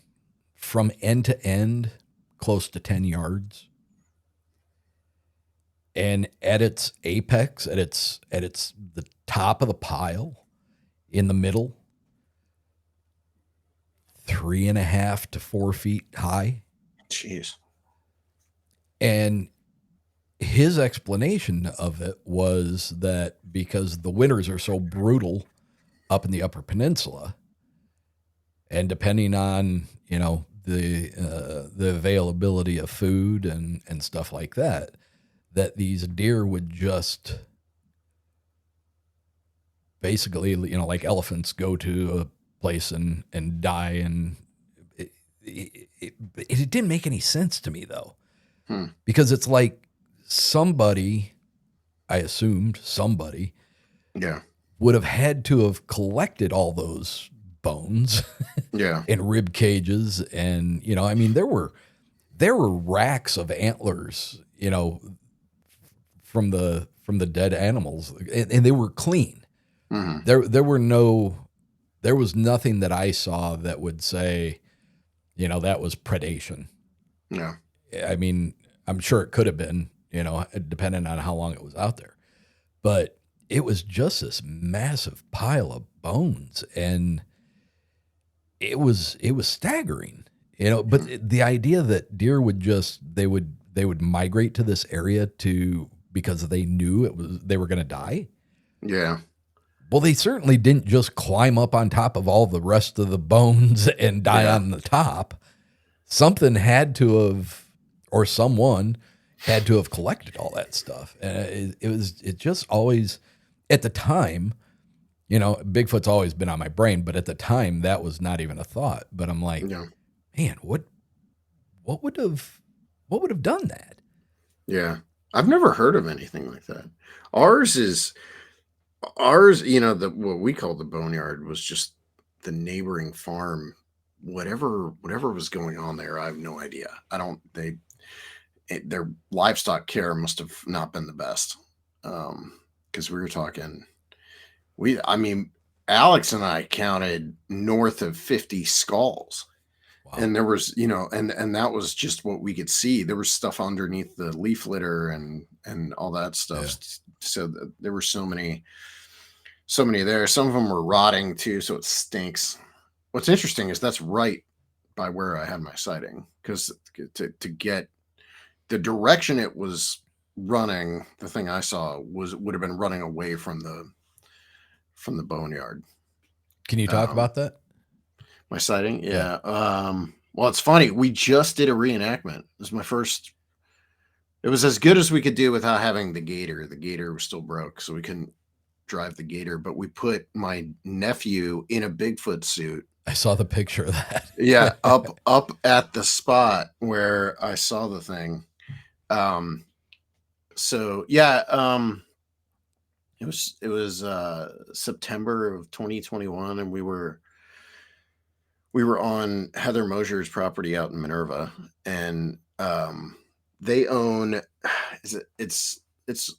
Speaker 1: from end to end, close to 10 yards. And at its apex, at the top of the pile, in the middle, 3.5 to 4 feet high.
Speaker 2: Jeez.
Speaker 1: And his explanation of it was that because the winters are so brutal up in the Upper Peninsula, and depending on, you know, the availability of food and stuff like that, that these deer would just basically, you know, like elephants, go to a place and die. And it didn't make any sense to me, though, because it's like somebody, I assumed somebody,
Speaker 2: Yeah.
Speaker 1: would have had to have collected all those bones
Speaker 2: Yeah.
Speaker 1: and rib cages. And, you know, I mean, there were racks of antlers, you know, from the dead animals, and they were clean.
Speaker 2: Mm-hmm.
Speaker 1: There was nothing that I saw that would say, you know, that was predation.
Speaker 2: Yeah.
Speaker 1: I mean, I'm sure it could have been, you know, depending on how long it was out there, but it was just this massive pile of bones, and it was staggering, you know. But the idea that deer would they would migrate to this area because they knew they were going to die.
Speaker 2: Yeah.
Speaker 1: Well, they certainly didn't just climb up on top of all the rest of the bones and die on the top. Something had to have, or someone had to have collected all that stuff. And it just always, at the time, you know, Bigfoot's always been on my brain, but at the time that was not even a thought. But I'm like, man, what would have done that?
Speaker 2: Yeah. I've never heard of anything like that. Ours, you know, what we call the boneyard was just the neighboring farm. Whatever was going on there, I have no idea. Their livestock care must have not been the best. Because we were talking, I mean, Alex and I counted north of 50 skulls.
Speaker 1: Wow.
Speaker 2: And there was, and that was just what we could see. There was stuff underneath the leaf litter and all that stuff.
Speaker 1: Yeah.
Speaker 2: So there were so many there. Some of them were rotting too, so it stinks. What's interesting is that's right by where I had my sighting, because to get the direction it was running, the thing I saw would have been running away from the boneyard.
Speaker 1: Can you talk
Speaker 2: Um,
Speaker 1: about that?
Speaker 2: my sighting,
Speaker 1: Yeah.
Speaker 2: yeah. Well, it's funny. We just did a reenactment. It was my first. It was as good as we could do without having the gator. The gator was still broke, so we couldn't drive the gator. But we put my nephew in a Bigfoot suit.
Speaker 1: I saw the picture of that.
Speaker 2: Yeah, up at the spot where I saw the thing. Um, so yeah, it was September of 2021, and we were on Heather Mosier's property out in Minerva, and they own it's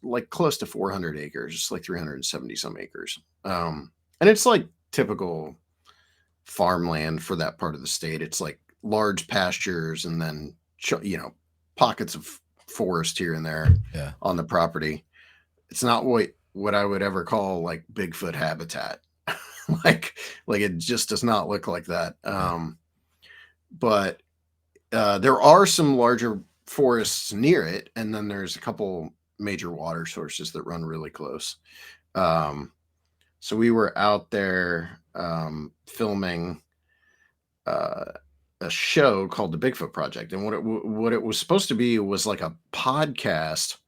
Speaker 2: like close to 400 acres. It's like 370 some acres, and it's like typical farmland for that part of the state. It's like large pastures and then pockets of forest here and there
Speaker 1: Yeah.
Speaker 2: on the property. It's not what I would ever call like Bigfoot habitat. like it just does not look like that.
Speaker 1: Yeah.
Speaker 2: But there are some larger forests near it, and then there's a couple major water sources that run really close. So we were out there filming a show called the Bigfoot Project, and what it was supposed to be was like a podcast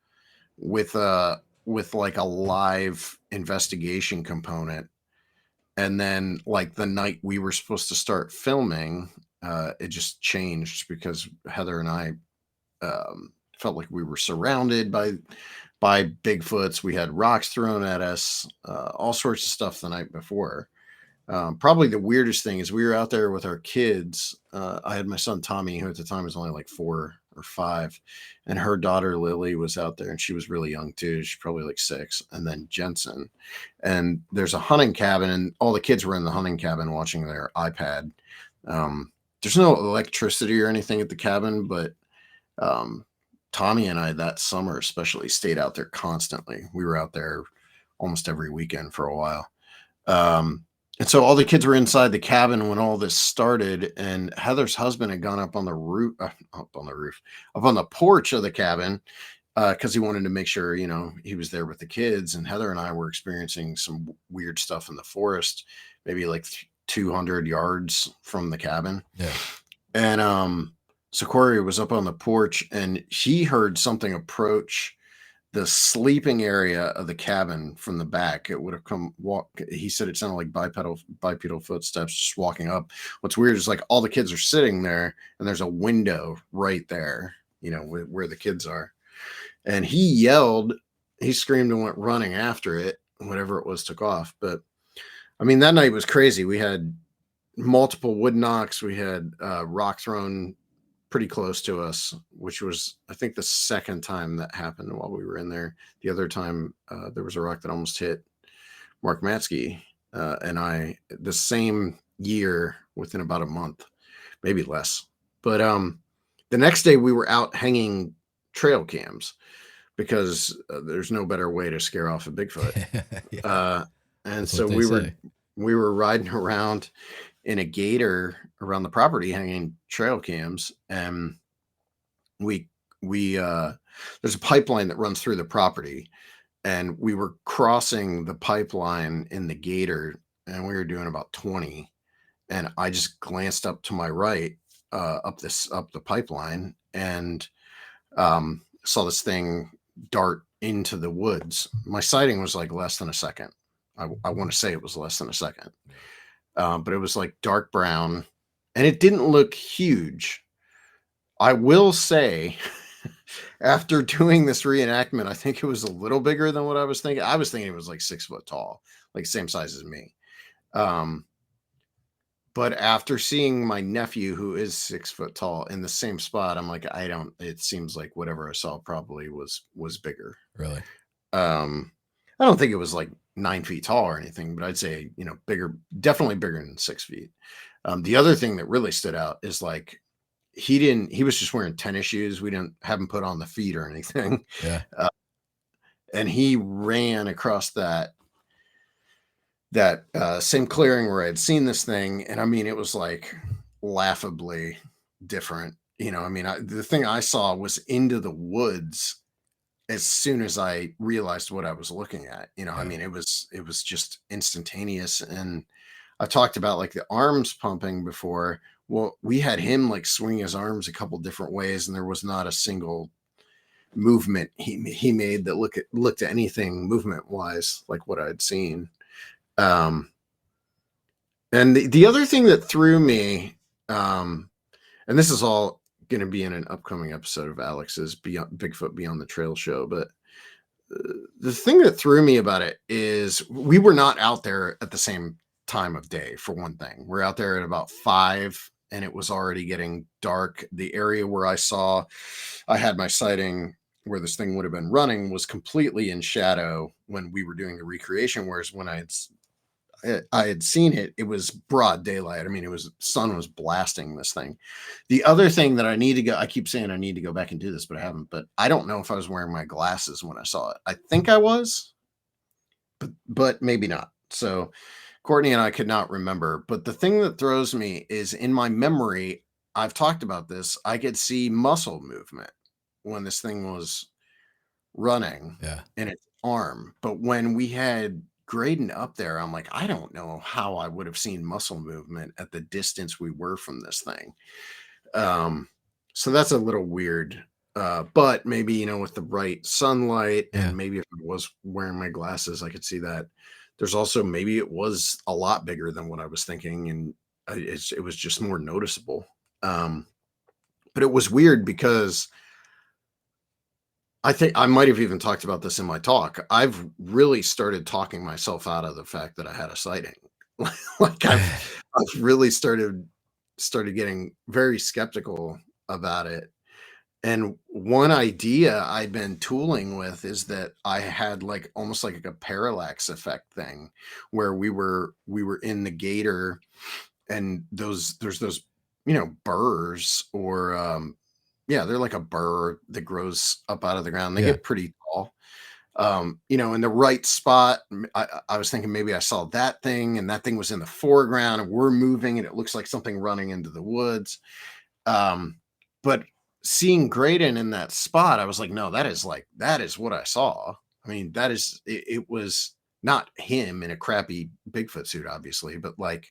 Speaker 2: with like a live investigation component. And then like the night we were supposed to start filming, it just changed because Heather and I felt like we were surrounded by Bigfoots. We had rocks thrown at us, all sorts of stuff the night before. Probably the weirdest thing is we were out there with our kids. I had my son Tommy, who at the time was only like 4 or 5, and her daughter Lily was out there, and she was really young too. She's probably like 6, and then Jensen. And there's a hunting cabin, and all the kids were in the hunting cabin watching their iPad. There's no electricity or anything at the cabin, but Tommy and I that summer especially stayed out there constantly. We were out there almost every weekend for a while. And so all the kids were inside the cabin when all this started, and Heather's husband had gone up on the roof, up on the porch of the cabin, because he wanted to make sure, he was there with the kids. And Heather and I were experiencing some weird stuff in the forest, maybe like 200 yards from the cabin.
Speaker 1: Yeah.
Speaker 2: And so Corey was up on the porch, and he heard something approach the sleeping area of the cabin from the back. It would have he said it sounded like bipedal footsteps just walking up. What's weird is like all the kids are sitting there, and there's a window right there, where the kids are. And he screamed and went running after it. Whatever it was took off. But I mean, that night was crazy. We had multiple wood knocks. We had rock thrown pretty close to us, which was, I think, the second time that happened while we were in there. The other time, there was a rock that almost hit Mark Matsky and I the same year within about a month, maybe less. But the next day we were out hanging trail cams because there's no better way to scare off a Bigfoot.
Speaker 1: Yeah.
Speaker 2: And
Speaker 1: That's
Speaker 2: so
Speaker 1: what they
Speaker 2: we
Speaker 1: say.
Speaker 2: were riding around in a gator around the property hanging trail cams, and we there's a pipeline that runs through the property, and we were crossing the pipeline in the gator, and we were doing about 20, and I just glanced up to my right up the pipeline, and saw this thing dart into the woods. My sighting was like less than a second. I want to say it was less than a second. But it was like dark brown, and it didn't look huge. I will say, after doing this reenactment, I think it was a little bigger than what I was thinking. I was thinking it was like 6 foot tall, like same size as me. But after seeing my nephew, who is 6 foot tall, in the same spot, I'm like, it seems like whatever I saw probably was bigger.
Speaker 1: Really?
Speaker 2: Um, I don't think it was like 9 feet tall or anything, but I'd say, bigger, definitely bigger than 6 feet. The other thing that really stood out is like he was just wearing tennis shoes. We didn't have him put on the feet or anything.
Speaker 1: Yeah.
Speaker 2: Uh, and he ran across that same clearing where I'd seen this thing. And I mean, it was like laughably different. I mean, the thing I saw was into the woods as soon as I realized what I was looking at. I
Speaker 1: Yeah.
Speaker 2: mean, it was just instantaneous. And I've talked about like the arms pumping before. Well, we had him like swing his arms a couple different ways, and there was not a single movement he made that looked at anything movement wise like what I'd seen. Um, and the other thing that threw me, and this is all going to be in an upcoming episode of Alex's Bigfoot Beyond the Trail show, but the thing that threw me about it is we were not out there at the same time of day. For one thing, we're out there at about 5 and it was already getting dark. The area where I had my sighting where this thing would have been running was completely in shadow when we were doing the recreation, whereas when I had seen it, it was broad daylight. I mean, sun was blasting this thing. The other thing that I keep saying I need to go back and do this, but I haven't, but I don't know if I was wearing my glasses when I saw it. I think I was, but maybe not. So Courtney and I could not remember. But the thing that throws me is in my memory, I've talked about this. I could see muscle movement when this thing was running in its arm. But when we had Graydon up there, I'm like, I don't know how I would have seen muscle movement at the distance we were from this thing. So that's a little weird. But maybe, with the right sunlight and maybe if I was wearing my glasses, I could see that. There's also maybe it was a lot bigger than what I was thinking, and it was just more noticeable. But it was weird because I think I might have even talked about this in my talk. I've really started talking myself out of the fact that I had a sighting. Like I've really started getting very skeptical about it. And one idea I'd been tooling with is that I had like almost like a parallax effect thing where we were in the gator and there's those, burrs or they're like a burr that grows up out of the ground. They get pretty tall. In the right spot. I was thinking maybe I saw that thing and that thing was in the foreground and we're moving and it looks like something running into the woods. But seeing Graydon in that spot, I was like, no, that is what I saw. I mean, it was not him in a crappy Bigfoot suit, obviously, but like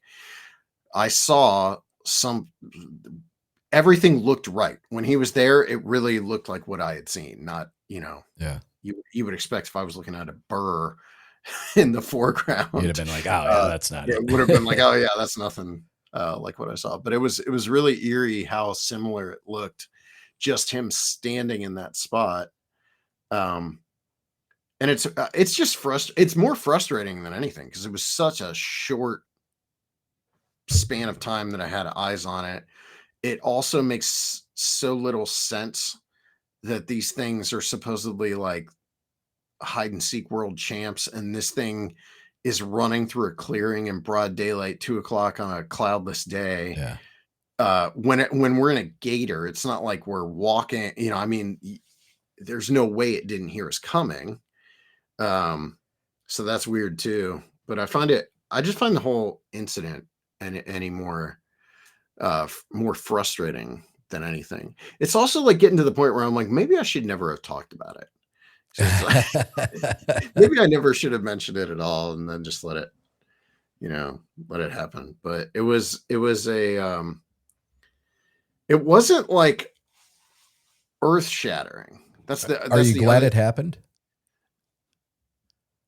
Speaker 2: I saw everything looked right. When he was there, it really looked like what I had seen, not, you would expect if I was looking at a burr in the foreground.
Speaker 1: You'd have been like, oh, yeah, that's not it.
Speaker 2: It would have been like, oh, yeah, that's nothing like what I saw. But it was really eerie how similar it looked, just him standing in that spot. And it's just it's more frustrating than anything because it was such a short span of time that I had eyes on it. It also makes so little sense that these things are supposedly like hide and seek world champs, and this thing is running through a clearing in broad daylight, 2:00 on a cloudless day. When we're in a gator, it's not like we're walking, I mean, there's no way it didn't hear us coming. So that's weird too. But I just find the whole incident any more frustrating than anything. It's also like getting to the point where I'm like, maybe I should never have talked about it. Like, maybe I never should have mentioned it at all and then just let it happen. But it wasn't like earth shattering.
Speaker 1: Are you glad it happened?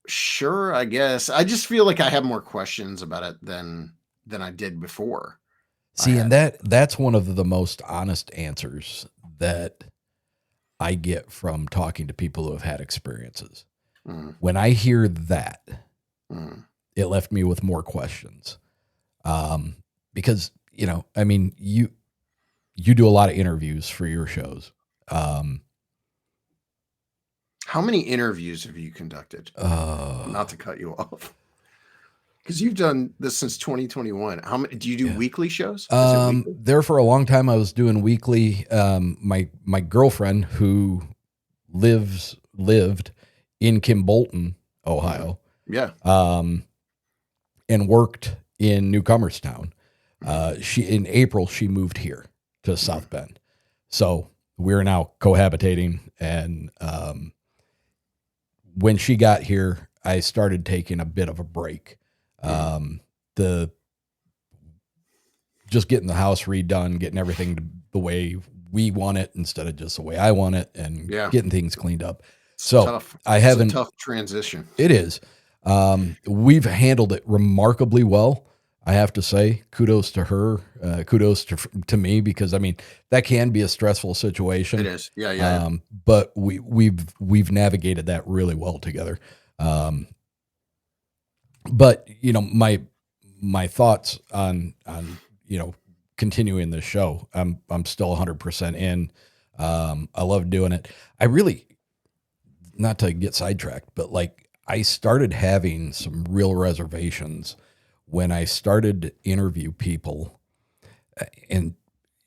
Speaker 2: Sure, I guess. I just feel like I have more questions about it than I did before.
Speaker 1: See, and that's one of the most honest answers that I get from talking to people who have had experiences. When I hear that, it left me with more questions. Because, I mean, you do a lot of interviews for your shows.
Speaker 2: How How many interviews have you conducted? Not to cut you off, because you've done this since 2021. How many do you do weekly shows? Is it weekly?
Speaker 1: There for a long time, I was doing weekly. My girlfriend, who lived in Kimbolton, Ohio,
Speaker 2: Yeah.
Speaker 1: and worked in Newcomerstown. In April she moved here to South Bend, so we're now cohabitating. And when she got here, I started taking a bit of a break. Just getting the house redone, getting everything the way we want it instead of just the way I want it, and getting things cleaned up. So
Speaker 2: tough.
Speaker 1: I haven't.
Speaker 2: It's a tough transition.
Speaker 1: It is. We've handled it remarkably well, I have to say. Kudos to her. Kudos to me, because I mean that can be a stressful situation.
Speaker 2: It is. Yeah.
Speaker 1: But we've navigated that really well together. But you know, my thoughts on continuing this show. I'm still 100% in. I love doing it. I really, not to get sidetracked, but like I started having some real reservations when I started to interview people, and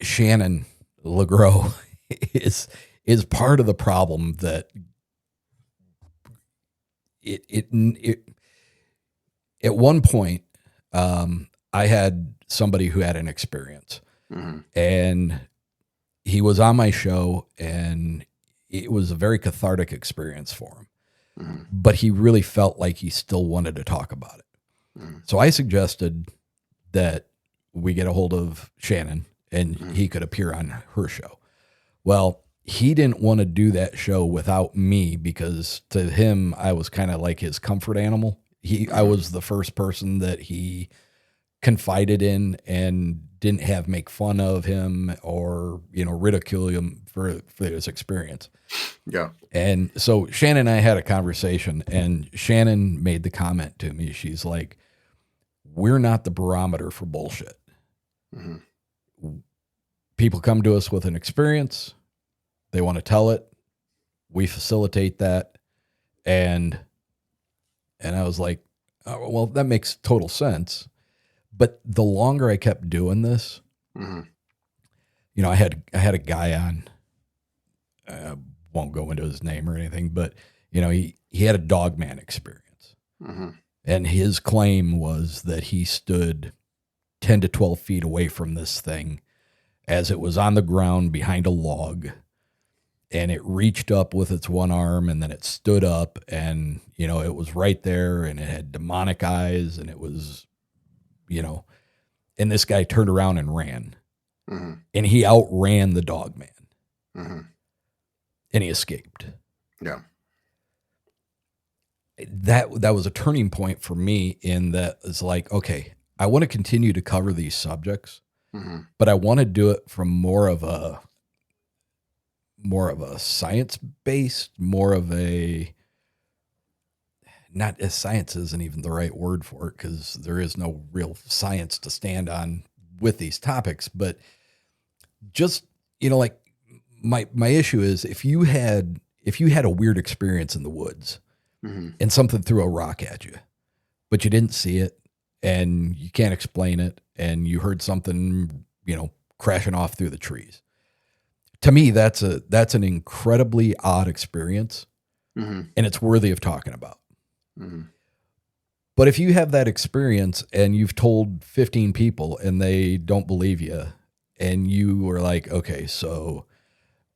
Speaker 1: Shannon LeGros is part of the problem. That it at one point, I had somebody who had an experience, and he was on my show, and it was a very cathartic experience for him, but he really felt like he still wanted to talk about it. So I suggested that we get a hold of Shannon and he could appear on her show. Well, he didn't want to do that show without me, because to him, I was kind of like his comfort animal. I was the first person that he confided in and didn't have make fun of him or, ridicule him for his experience.
Speaker 2: Yeah.
Speaker 1: And so Shannon and I had a conversation, and Shannon made the comment to me. She's like, we're not the barometer for bullshit. People come to us with an experience. They want to tell it. We facilitate that. And I was like, oh, well, that makes total sense. But the longer I kept doing this, I had a guy on, I won't go into his name or anything, but he had a dogman experience. And his claim was that he stood 10 to 12 feet away from this thing as it was on the ground behind a log, and it reached up with its one arm, and then it stood up, and, it was right there, and it had demonic eyes, and it was, and this guy turned around and ran, and he outran the dog man, and he escaped.
Speaker 2: Yeah.
Speaker 1: That was a turning point for me, in that it's like, okay, I want to continue to cover these subjects, but I want to do it from more of a science-based, not as science isn't even the right word for it, because there is no real science to stand on with these topics, but just, like my issue is, if you had a weird experience in the woods, and something threw a rock at you, but you didn't see it and you can't explain it, and you heard something, crashing off through the trees. To me, that's an incredibly odd experience, and it's worthy of talking about. But if you have that experience and you've told 15 people and they don't believe you, and you were like, okay, so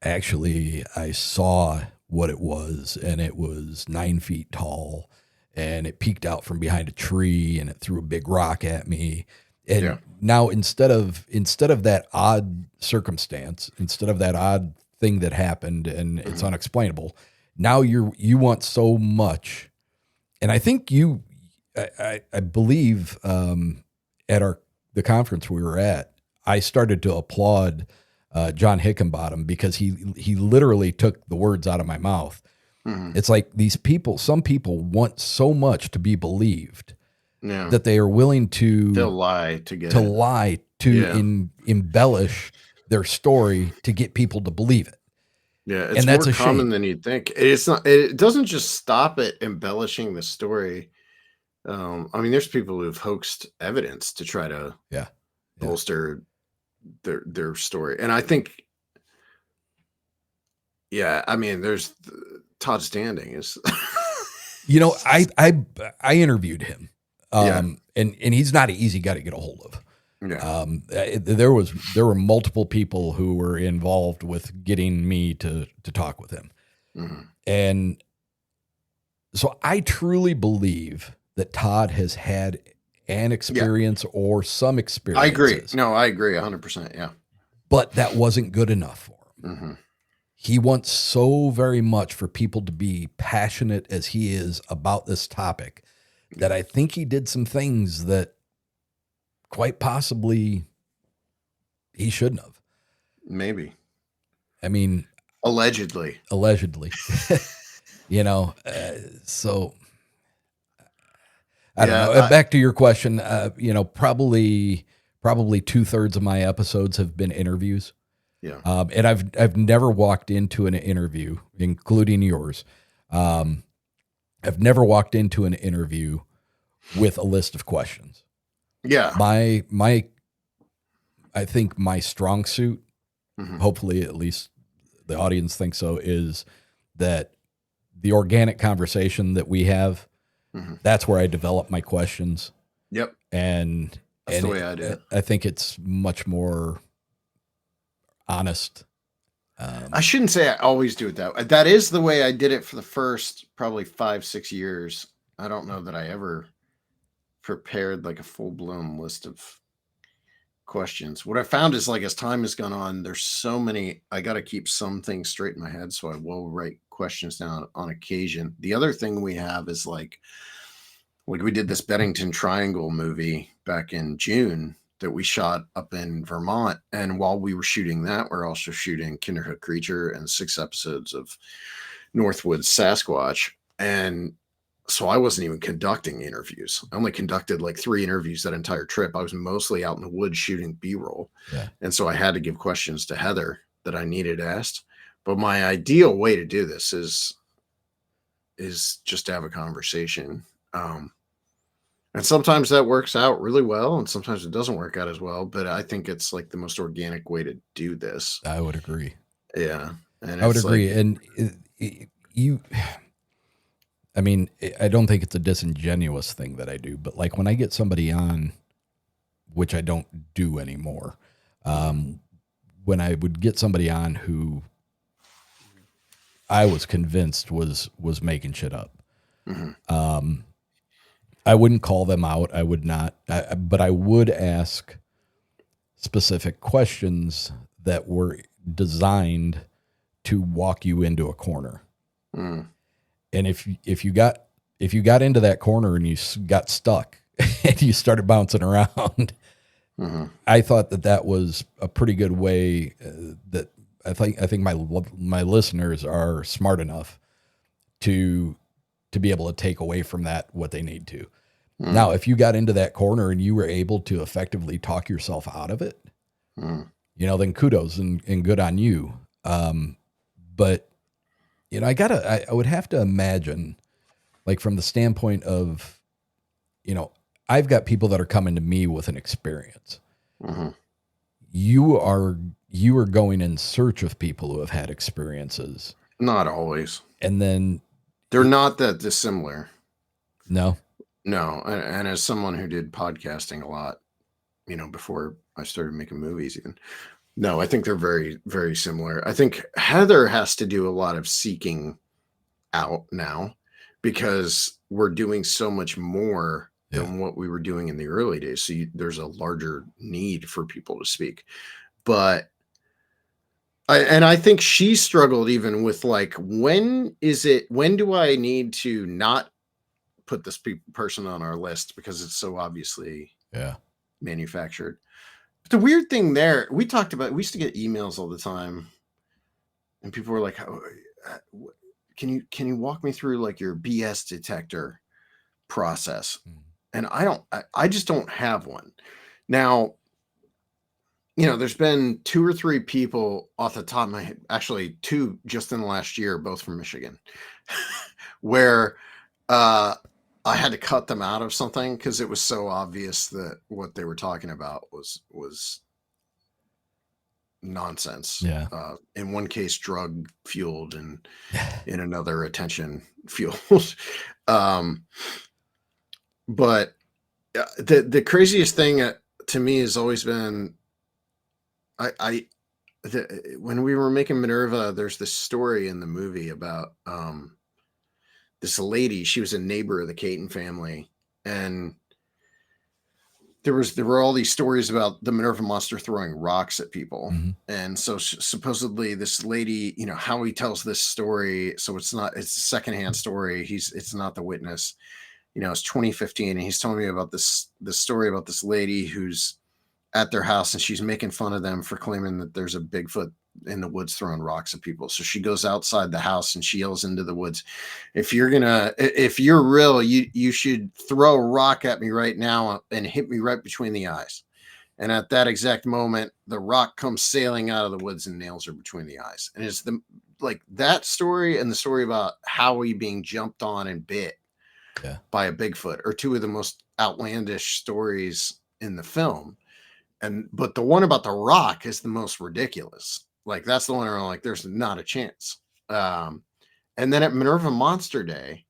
Speaker 1: actually I saw what it was, and it was 9 feet tall, and it peeked out from behind a tree, and it threw a big rock at me. And now instead of that odd circumstance, instead of that odd thing that happened and it's unexplainable, now you want so much. And I think I believe at the conference we were at, I started to applaud John Hickenbottom, because he literally took the words out of my mouth. It's like some people want so much to be believed, that they are willing to
Speaker 2: lie to
Speaker 1: embellish their story to get people to believe it.
Speaker 2: Yeah, it's
Speaker 1: And
Speaker 2: more
Speaker 1: that's a
Speaker 2: common
Speaker 1: shame.
Speaker 2: than you'd think. It's not. It doesn't just stop at embellishing the story. I mean, there's people who've hoaxed evidence to try to
Speaker 1: Yeah. Yeah.
Speaker 2: bolster their story, and I think, yeah, I mean, there's Todd Standing is,
Speaker 1: You know, I interviewed him.
Speaker 2: yeah,
Speaker 1: And he's not an easy guy to get a hold of.
Speaker 2: yeah,
Speaker 1: There were multiple people who were involved with getting me to talk with him.
Speaker 2: mhm.
Speaker 1: And so I truly believe that Todd has had an
Speaker 2: Yeah.
Speaker 1: experience or some
Speaker 2: I agree.
Speaker 1: experiences,
Speaker 2: No, I agree 100%. Yeah.
Speaker 1: but that wasn't good enough for him.
Speaker 2: Hmm.
Speaker 1: He wants so very much for people to be passionate as he is about this topic that I think he did some things that quite possibly he shouldn't have.
Speaker 2: Maybe.
Speaker 1: I mean,
Speaker 2: Allegedly.
Speaker 1: allegedly, so I don't
Speaker 2: Yeah.
Speaker 1: know. Back to your question, probably 2/3 of my episodes have been interviews.
Speaker 2: Yeah.
Speaker 1: And I've never walked into an interview, including yours. I've never walked into an interview with a list of questions.
Speaker 2: Yeah.
Speaker 1: I think my strong suit,
Speaker 2: Hmm.
Speaker 1: hopefully at least the audience thinks so, is that the organic conversation that we have,
Speaker 2: Hmm.
Speaker 1: that's where I develop my questions.
Speaker 2: Yep.
Speaker 1: And
Speaker 2: That's the way I do it.
Speaker 1: I think it's much more honest.
Speaker 2: I shouldn't say I always do it that way. That is the way I did it for the first probably 5, 6 years. I don't know that I ever prepared like a full blown list of questions. What I found is like as time has gone on, there's so many, I got to keep some things straight in my head. So I will write questions down on occasion. The other thing we have is like we did this Bennington Triangle movie back in June that we shot up in Vermont. And while we were shooting that, we're also shooting Kinderhook Creature and 6 episodes of Northwood Sasquatch. And so I wasn't even conducting interviews. I only conducted like 3 interviews that entire trip. I was mostly out in the woods shooting B-roll.
Speaker 1: Yeah.
Speaker 2: And so I had to give questions to Heather that I needed asked. But my ideal way to do this is just to have a conversation. And sometimes that works out really well, and sometimes it doesn't work out as well. But I think it's like the most organic way to do this.
Speaker 1: I would agree.
Speaker 2: Yeah, and
Speaker 1: I would
Speaker 2: it's
Speaker 1: agree.
Speaker 2: like,
Speaker 1: And I mean, I don't think it's a disingenuous thing that I do, but like when I get somebody on, which I don't do anymore, when I would get somebody on who I was convinced was making shit up,
Speaker 2: mhm.
Speaker 1: I wouldn't call them out. I would not, but I would ask specific questions that were designed to walk you into a corner.
Speaker 2: Mm.
Speaker 1: And if you got into that corner and you got stuck and you started bouncing around,
Speaker 2: Mhm.
Speaker 1: I thought that was a pretty good way. That I think my listeners are smart enough to be able to take away from that what they need to.
Speaker 2: Mm.
Speaker 1: Now, if you got into that corner and you were able to effectively talk yourself out of it,
Speaker 2: Mm.
Speaker 1: then kudos and good on you. But I would have to imagine, like from the standpoint of, I've got people that are coming to me with an experience.
Speaker 2: Mhm.
Speaker 1: You are going in search of people who have had experiences,
Speaker 2: Not always.
Speaker 1: and then
Speaker 2: They're not that dissimilar.
Speaker 1: no,
Speaker 2: No, and as someone who did podcasting a lot, before I started making movies, even, no, I think they're very, very similar. I think Heather has to do a lot of seeking out now because we're doing so much more than what we were doing in the early days. So there's a larger need for people to speak. But I think she struggled even with like, when do I need to not put this person on our list because it's so obviously manufactured. But the weird thing there, we used to get emails all the time and people were like, can you walk me through like your BS detector process? And I just don't have one. Now, there's been 2 or 3 people off the top of my head, actually 2 just in the last year, both from Michigan, where uh, I had to cut them out of something because it was so obvious that what they were talking about was nonsense.
Speaker 1: Yeah.
Speaker 2: In one case, drug fueled, and in another, attention fueled. um, but the craziest thing to me has always been I when we were making Minerva, there's this story in the movie about this lady. She was a neighbor of the Caton family, and there were all these stories about the Minerva monster throwing rocks at people.
Speaker 1: Mm-hmm.
Speaker 2: And so supposedly this lady, how he tells this story, so it's a secondhand story. It's not the witness. It's 2015, and he's telling me about this story about this lady who's at their house, and she's making fun of them for claiming that there's a Bigfoot in the woods throwing rocks at people. So she goes outside the house and she yells into the woods, if you're real, you should throw a rock at me right now and hit me right between the eyes. And at that exact moment, the rock comes sailing out of the woods and nails her between the eyes. And it's that story, and the story about Howie being jumped on and bit by a Bigfoot are two of the most outlandish stories in the film. But the one about the rock is the most ridiculous. Like, that's the one where I'm like, there's not a chance. And then at Minerva Monster Day,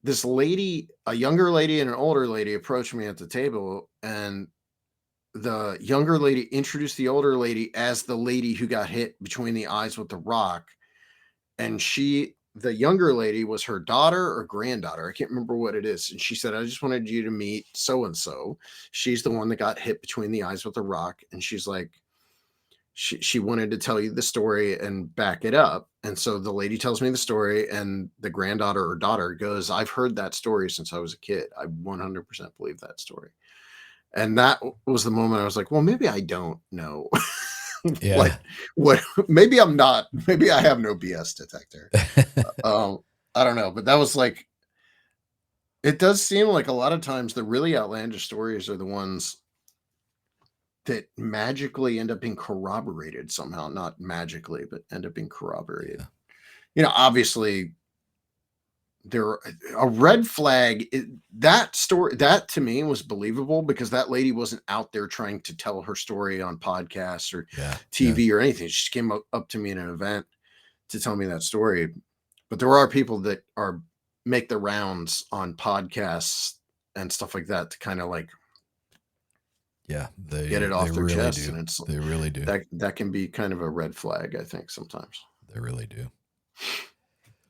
Speaker 2: this lady, a younger lady and an older lady, approached me at the table, and the younger lady introduced the older lady as the lady who got hit between the eyes with the rock. And the younger lady was her daughter or granddaughter. I can't remember what it is. And she said, I just wanted you to meet so-and-so. She's the one that got hit between the eyes with a rock. And she's like, she wanted to tell you the story and back it up. And so the lady tells me the story, and the granddaughter or daughter goes, I've heard that story since I was a kid. I 100% believe that story. And that was the moment I was like, well, maybe I don't know.
Speaker 1: Yeah.
Speaker 2: Maybe I'm not, maybe I have no BS detector. I don't know, but that was like, it does seem like a lot of times the really outlandish stories are the ones that magically end up being corroborated somehow. Not magically, but end up being corroborated. Yeah. Obviously a red flag. That story, that to me was believable because that lady wasn't out there trying to tell her story on podcasts or TV or anything. She came up to me in an event to tell me that story. But there are people that make the rounds on podcasts and stuff like that to kind of like,
Speaker 1: they
Speaker 2: get it off their
Speaker 1: really
Speaker 2: chest.
Speaker 1: Do.
Speaker 2: And
Speaker 1: they really do.
Speaker 2: That can be kind of a red flag, I think, sometimes.
Speaker 1: They really do.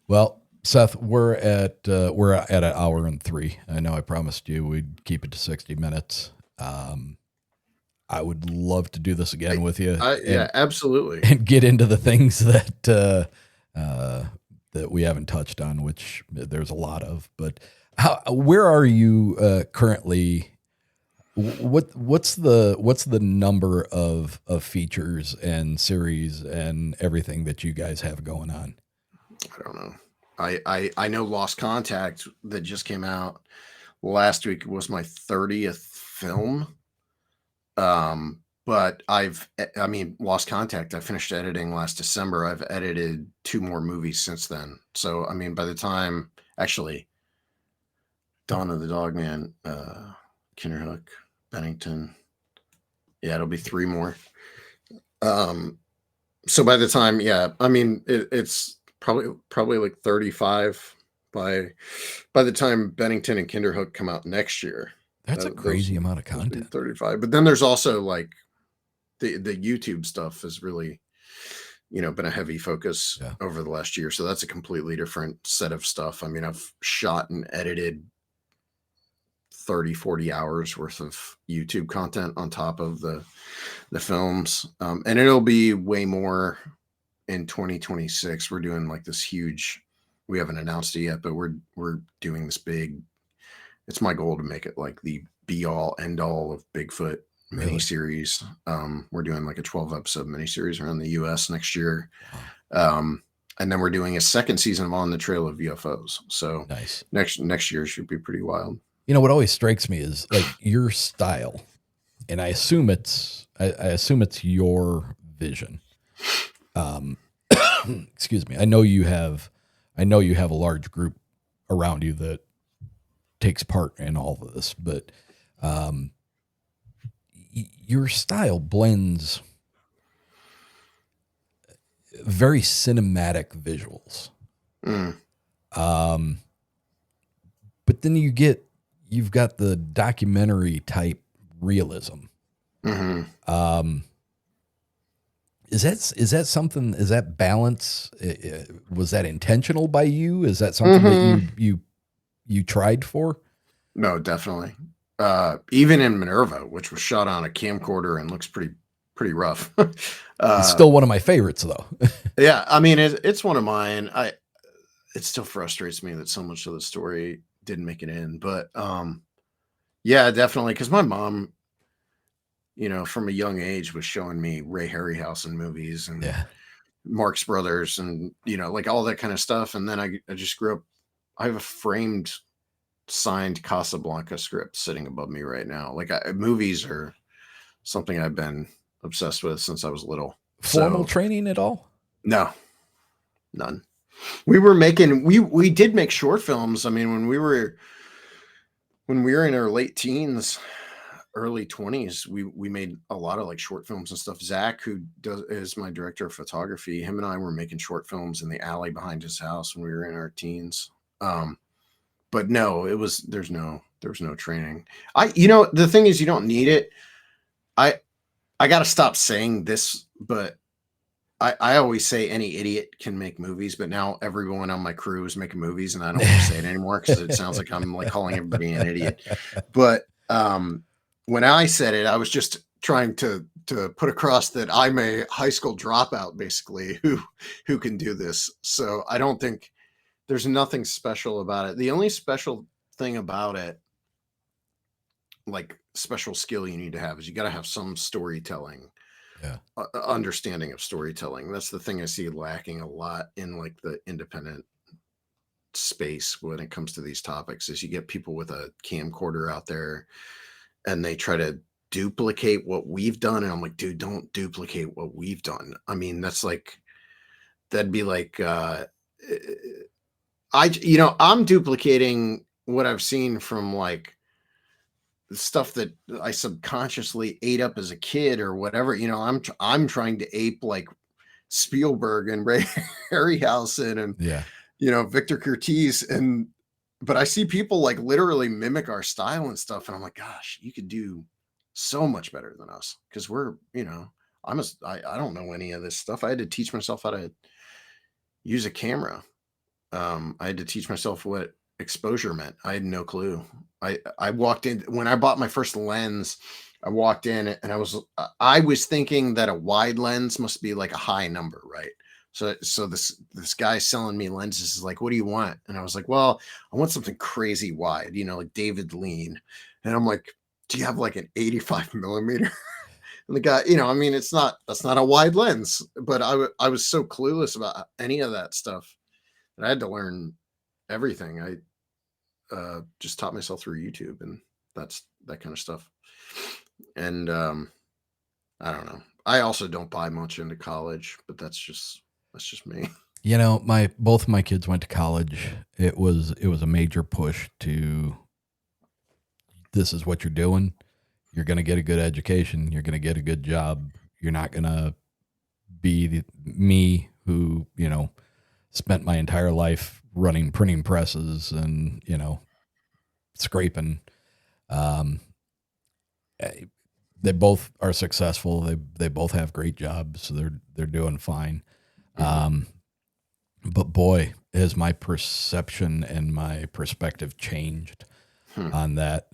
Speaker 1: Well, Seth, we're at an hour and 3. I know I promised you we'd keep it to 60 minutes. I would love to do this again with you.
Speaker 2: Yeah, absolutely.
Speaker 1: And get into the things that we haven't touched on, which there's a lot of. But where are you currently? What's the number of features and series and everything that you guys have going on?
Speaker 2: I don't know. I know Lost Contact that just came out last week was my 30th film. But Lost Contact, I finished editing last December. I've edited 2 more movies since then. So, by the time, actually, Dawn of the Dogman, Kinderhook, Bennington, it'll be 3 more. So by the time, it's probably like 35 by the time Bennington and Kinderhook come out next year.
Speaker 1: That's a crazy amount of content.
Speaker 2: 35. But then there's also like the YouTube stuff has really, been a heavy focus over the last year. So that's a completely different set of stuff. I've shot and edited 30, 40 hours worth of YouTube content on top of the films. And it'll be way more in 2026. We're doing like this huge, we haven't announced it yet, but we're doing this big, it's my goal to make it like the be all end all of Bigfoot miniseries. We're doing like a 12 episode miniseries around the US next year. And then we're doing a second season of On the Trail of UFOs. So
Speaker 1: nice.
Speaker 2: Next year should be pretty wild.
Speaker 1: What always strikes me is like your style. and I assume I assume it's your vision. Excuse me. I know you have a large group around you that takes part in all of this, but your style blends very cinematic visuals.
Speaker 2: Mm.
Speaker 1: But then you've got the documentary type realism.
Speaker 2: Mm-hmm.
Speaker 1: Is that something? Is that balance? Was that intentional by you? Is that something
Speaker 2: Mm-hmm.
Speaker 1: that you tried for?
Speaker 2: No, definitely. Even in Minerva, which was shot on a camcorder and looks pretty rough.
Speaker 1: It's still one of my favorites, though.
Speaker 2: Yeah, I mean it's one of mine. It still frustrates me that so much of the story didn't make it in, but yeah, definitely, because my mom, from a young age was showing me Ray Harryhausen movies and
Speaker 1: Yeah.
Speaker 2: Marx Brothers and like all that kind of stuff. And then I just grew up. I have a framed signed Casablanca script sitting above me right now. Like movies are something I've been obsessed with since I was little.
Speaker 1: Formal
Speaker 2: So
Speaker 1: training at all?
Speaker 2: no, none. We did make short films. I mean, when we were in our late teens, early 20s, we made a lot of like short films and stuff. Zach, who is my director of photography, him and I were making short films in the alley behind his house when we were in our teens. But no, there was no training. The thing is, you don't need it. I got to stop saying this, but I always say any idiot can make movies, but now everyone on my crew is making movies, and I don't want to say it anymore because it sounds like I'm like calling everybody an idiot. But when I said it, I was just trying to put across that I'm a high school dropout, basically, who can do this. So I don't think there's nothing special about it. The only special thing about it, like special skill you need to have, is you got to have some storytelling.
Speaker 1: Yeah.
Speaker 2: Understanding of storytelling. That's the thing I see lacking a lot in like the independent space when it comes to these topics. Is you get people with a camcorder out there and they try to duplicate what we've done, and I'm like, dude, don't duplicate what we've done. I mean, that'd be like I'm duplicating what I've seen from like stuff that I subconsciously ate up as a kid or whatever. I'm trying to ape like Spielberg and Ray Harryhausen and
Speaker 1: Yeah.
Speaker 2: Victor Curtiz, but I see people like literally mimic our style and stuff, and I'm like, gosh, you could do so much better than us because I don't know any of this stuff. I had to teach myself how to use a camera. I had to teach myself what exposure meant. I had no clue. I walked in when I bought my first lens. I walked in and I was thinking that a wide lens must be like a high number, right? So this guy selling me lenses is like, what do you want? And I was like, well, I want something crazy wide, like David Lean. And I'm like, do you have like an 85 millimeter? And the guy, I mean, that's not a wide lens, but I was so clueless about any of that stuff that I had to learn everything. I just taught myself through YouTube and that kind of stuff. And I don't know. I also don't buy much into college, but that's just me.
Speaker 1: Both of my kids went to college. It was a major push to, this is what you're doing. You're going to get a good education. You're going to get a good job. You're not going to be me who, spent my entire life running printing presses and, scraping. They both are successful. They both have great jobs. So they're doing fine. But boy, has my perception and my perspective changed on that.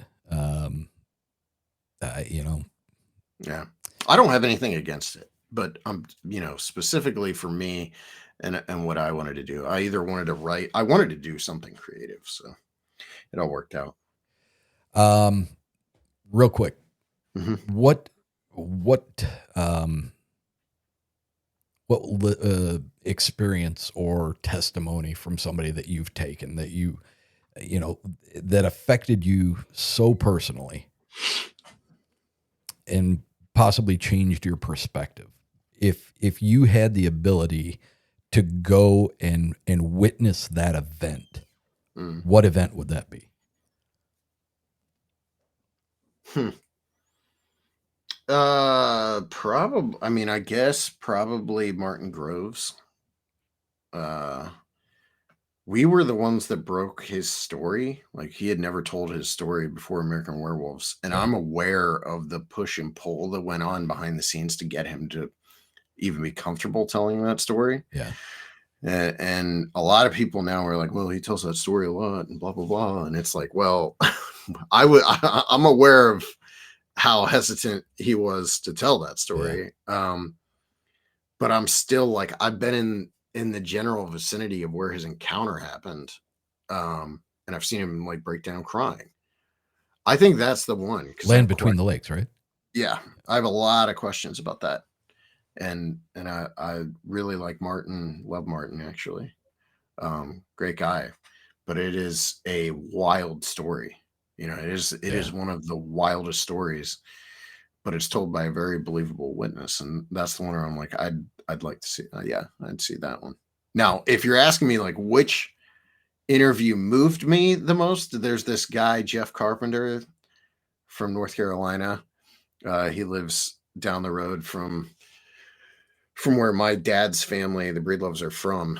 Speaker 2: Yeah, I don't have anything against it, but specifically for me and what I wanted to do, I either wanted to write, I wanted to do something creative. So it all worked out.
Speaker 1: Real quick,
Speaker 2: Mm-hmm.
Speaker 1: what experience or testimony from somebody that you've taken that that affected you so personally and possibly changed your perspective. If you had the ability to go and witness that event,
Speaker 2: Mm.
Speaker 1: what event would that be?
Speaker 2: Probably. I mean, I guess probably Martin Groves. Uh, we were the ones that broke his story. Like he had never told his story before American Werewolves, and
Speaker 1: Yeah.
Speaker 2: I'm aware of the push and pull that went on behind the scenes to get him to even be comfortable telling that story.
Speaker 1: Yeah.
Speaker 2: And a lot of people now are like, well, he tells that story a lot and blah blah blah, and it's like, well, I'm aware of how hesitant he was to tell that story. But I'm still like, I've been in the general vicinity of where his encounter happened. And I've seen him like break down crying. I think that's the one because
Speaker 1: Land Between the Lakes, right?
Speaker 2: yeah, I have a lot of questions about that. And I really like Martin, love Martin actually. Great guy. But it is a wild story. You know, it is one of the wildest stories, but it's told by a very believable witness, and that's the one where I'm like, I'd like to see. Yeah, I'd see that one. Now, if you're asking me like which interview moved me the most, there's this guy Jeff Carpenter from North Carolina. He lives down the road from where my dad's family, the Breedloves, are from.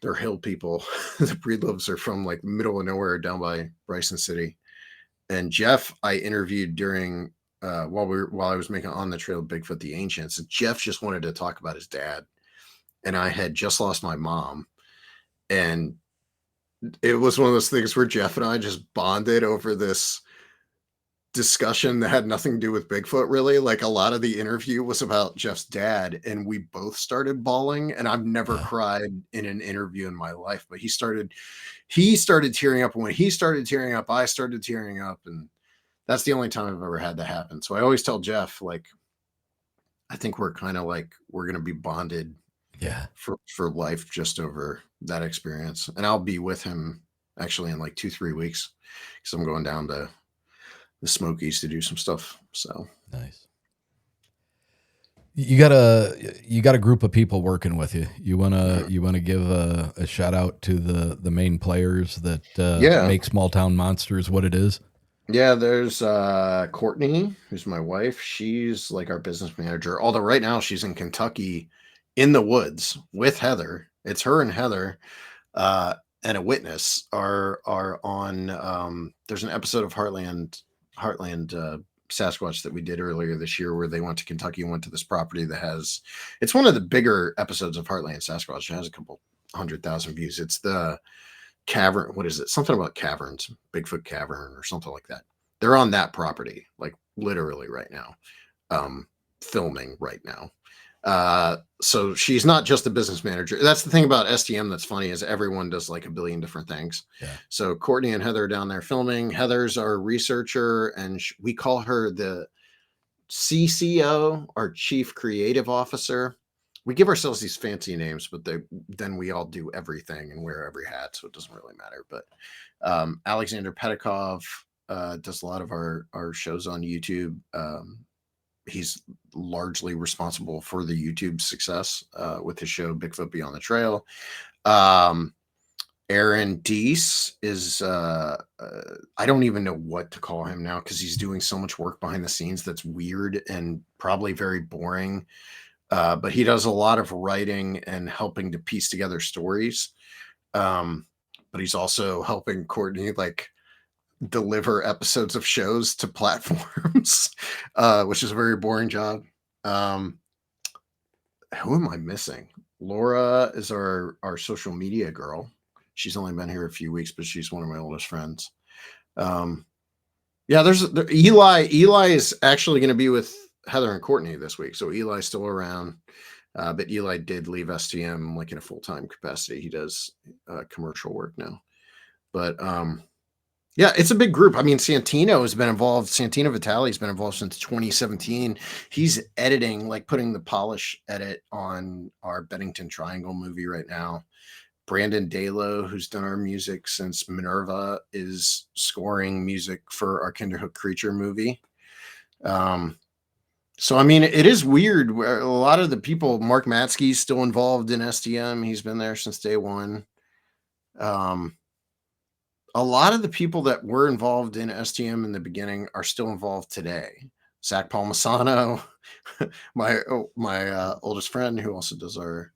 Speaker 2: They're hill people. The Breedloves are from like middle of nowhere down by Bryson City. And Jeff, I interviewed during while I was making On the Trail of Bigfoot the Ancients. Jeff just wanted to talk about his dad, and I had just lost my mom, and it was one of those things where Jeff and I just bonded over this discussion that had nothing to do with Bigfoot, really. Like a lot of the interview was about Jeff's dad, and we both started bawling. And I've never cried in an interview in my life, but he started tearing up. And when he started tearing up, I started tearing up, and that's the only time I've ever had that happen. So I always tell Jeff, like, I think we're kind of like we're gonna be bonded for life just over that experience. And I'll be with him actually in like 2-3 weeks because I'm going down to the Smokies to do some stuff. So
Speaker 1: nice. You got a group of people working with you. You wanna give a shout out to the main players that make Small Town Monsters what it is.
Speaker 2: Yeah, there's Courtney, who's my wife. She's like our business manager. Although right now she's in Kentucky in the woods with Heather. It's her and Heather. And a witness are on there's an episode of Heartland Sasquatch that we did earlier this year where they went to Kentucky and went to this property that has, it's one of the bigger episodes of Heartland Sasquatch. It has a couple 100,000 views. It's the cavern, what is it, something about caverns, Bigfoot cavern or something like that. They're on that property like literally right now, filming right now. So she's not just a business manager. That's the thing about STM that's funny is everyone does like a billion different things. So Courtney and Heather are down there filming. Heather's our researcher, and we call her the CCO, our chief creative officer. We give ourselves these fancy names, but then we all do everything and wear every hat, so it doesn't really matter. But Alexander Pedikov does a lot of our shows on YouTube. He's largely responsible for the YouTube success with his show Bigfoot Beyond the Trail. Aaron Deese is I don't even know what to call him now because he's doing so much work behind the scenes that's weird and probably very boring. But he does a lot of writing and helping to piece together stories. But he's also helping Courtney like deliver episodes of shows to platforms, which is a very boring job. Who am I missing? Laura is our social media girl. She's only been here a few weeks, but she's one of my oldest friends. Yeah, there's Eli. Eli is actually going to be with Heather and Courtney this week. So Eli's still around. But Eli did leave STM like in a full-time capacity. He does commercial work now. But yeah, it's a big group. I mean, Santino has been involved. Santino Vitale's been involved since 2017. He's editing, like putting the polish edit on our Bennington Triangle movie right now. Brandon Dalo, who's done our music since Minerva, is scoring music for our Kinderhook Creature movie. So, I mean, it is weird where a lot of the people, Mark Matsky's still involved in STM. He's been there since day one. A lot of the people that were involved in STM in the beginning are still involved today. Zach Palmisano, my oldest friend who also does our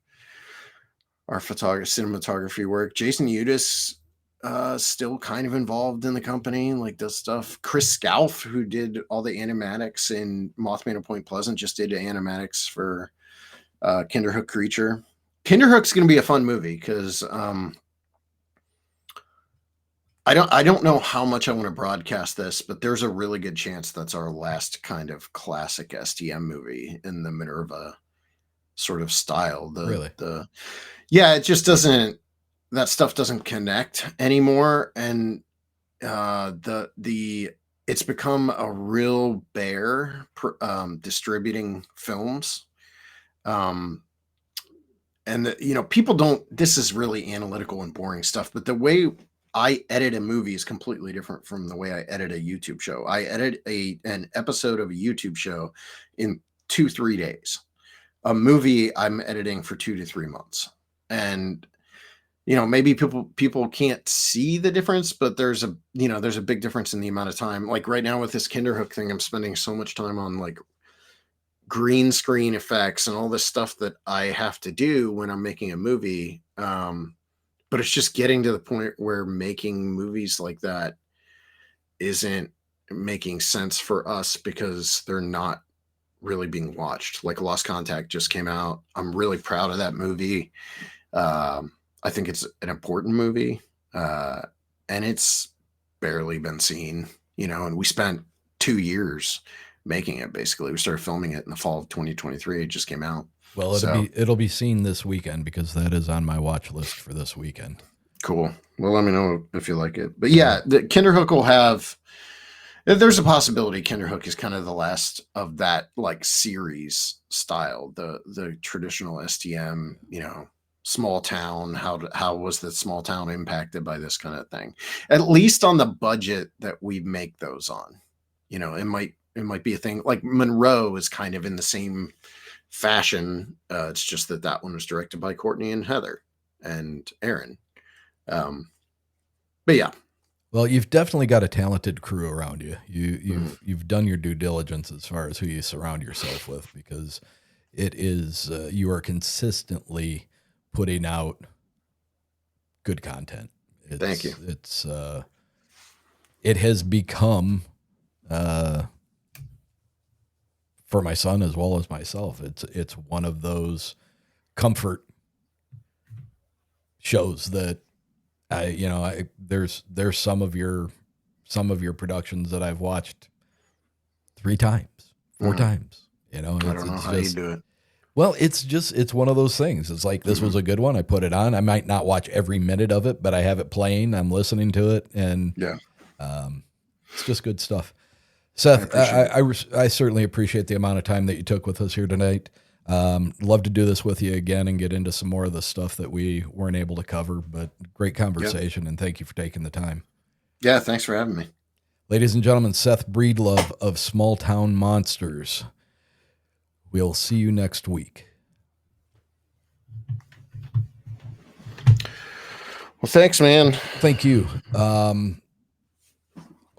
Speaker 2: cinematography work. Jason Udis, still kind of involved in the company, like does stuff. Chris Scalf, who did all the animatics in Mothman and Point Pleasant, just did animatics for Kinderhook Creature. Kinderhook's going to be a fun movie because I don't know how much I want to broadcast this, but there's a really good chance that's our last kind of classic STM movie in the Minerva sort of style.
Speaker 1: Really?
Speaker 2: Yeah, it just doesn't. That stuff doesn't connect anymore, and it's become a real bear distributing films. And people don't. This is really analytical and boring stuff, but the way I edit a movie is completely different from the way I edit a YouTube show. I edit an episode of a YouTube show in 2-3 days. A movie I'm editing for 2 to 3 months. And maybe people can't see the difference, but there's a big difference in the amount of time. Like right now with this Kinderhook thing, I'm spending so much time on like green screen effects and all this stuff that I have to do when I'm making a movie. But it's just getting to the point where making movies like that isn't making sense for us because they're not really being watched. Like Lost Contact just came out. I'm really proud of that movie. I think it's an important movie, and it's barely been seen, and we spent 2 years making it. Basically, we started filming it in the fall of 2023. It just came out.
Speaker 1: Well, it'll be seen this weekend because that is on my watch list for this weekend.
Speaker 2: Cool. Well, let me know if you like it. But yeah, the Kinderhook will have. There's a possibility Kinderhook is kind of the last of that like series style, the traditional STM, small town. How was the small town impacted by this kind of thing? At least on the budget that we make those on, it might be a thing. Like Monroe is kind of in the same fashion. It's just that one was directed by Courtney and Heather and Aaron. But yeah.
Speaker 1: Well, you've definitely got a talented crew around you. You've done your due diligence as far as who you surround yourself with, because it is you are consistently putting out good content.
Speaker 2: Thank you.
Speaker 1: It has become for my son as well as myself. It's one of those comfort shows that there's some of your productions that I've watched 3 times, 4 times.
Speaker 2: I don't know how you do it.
Speaker 1: Well, it's one of those things. It's like, this was a good one. I put it on. I might not watch every minute of it, but I have it playing. I'm listening to it, and
Speaker 2: yeah,
Speaker 1: it's just good stuff. Seth, I certainly appreciate the amount of time that you took with us here tonight. Love to do this with you again and get into some more of the stuff that we weren't able to cover, but great conversation. Yep. And thank you for taking the time.
Speaker 2: Yeah. Thanks for having me.
Speaker 1: Ladies and gentlemen, Seth Breedlove of Small Town Monsters. We'll see you next week.
Speaker 2: Well, thanks, man.
Speaker 1: Thank you.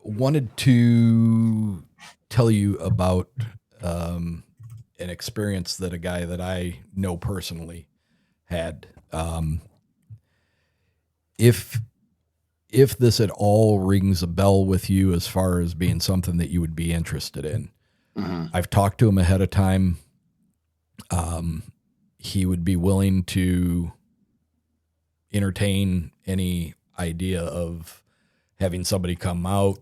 Speaker 1: Wanted to tell you about, an experience that a guy that I know personally had. If this at all rings a bell with you as far as being something that you would be interested in, I've talked to him ahead of time. He would be willing to entertain any idea of having somebody come out,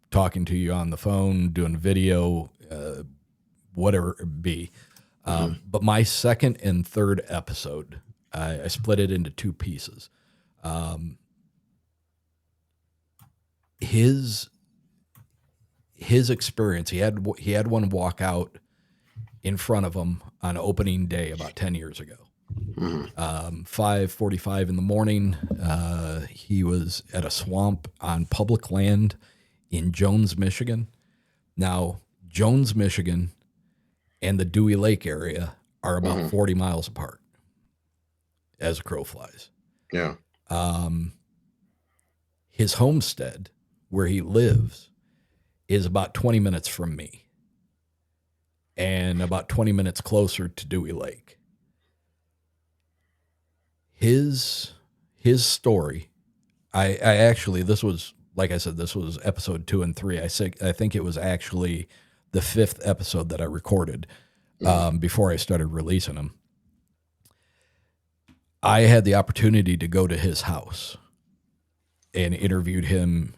Speaker 1: talking to you on the phone, doing video, whatever it be. But my second and third episode, I split it into 2 pieces. His experience, he had one walk out in front of him on opening day about 10 years ago. 5:45 in the morning. He was at a swamp on public land in Jones, Michigan. Now, Jones, Michigan, and the Dewey Lake area are about 40 miles apart as a crow flies.
Speaker 2: Yeah.
Speaker 1: His homestead, where he lives, is about 20 minutes from me and about 20 minutes closer to Dewey Lake. His story, I actually, this was, like I said, this was episode 2 and 3. I think it was actually the 5th episode that I recorded before I started releasing them. I had the opportunity to go to his house and interviewed him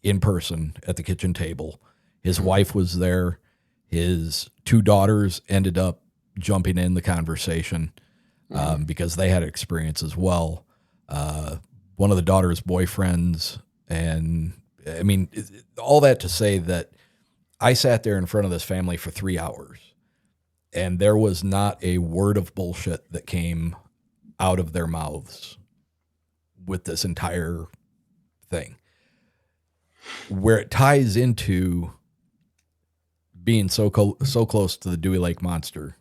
Speaker 1: in person at the kitchen table. His wife was there. His 2 daughters ended up jumping in the conversation because they had experience as well. One of the daughter's boyfriends. And I mean, all that to say that I sat there in front of this family for 3 hours and there was not a word of bullshit that came out of their mouths with this entire thing. Where it ties into being so close to the Dewey Lake monster,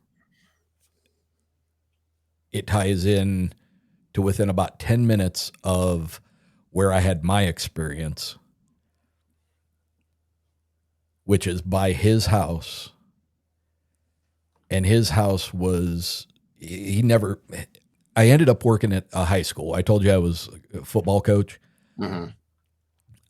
Speaker 1: it ties in to within about 10 minutes of where I had my experience, which is by his house. And his house was, I ended up working at a high school. I told you I was a football coach.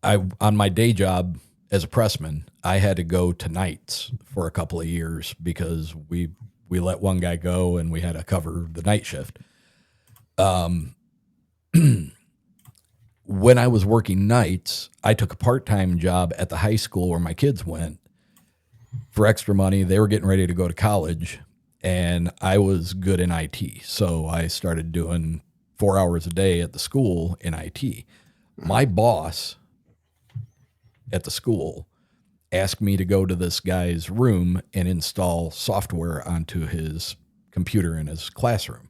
Speaker 1: On my day job as a pressman, I had to go to nights for a couple of years because we let one guy go and we had to cover the night shift. When I was working nights, I took a part-time job at the high school where my kids went for extra money. They were getting ready to go to college, and I was good in IT. So I started doing 4 hours a day at the school in IT. My boss at the school asked me to go to this guy's room and install software onto his computer in his classroom.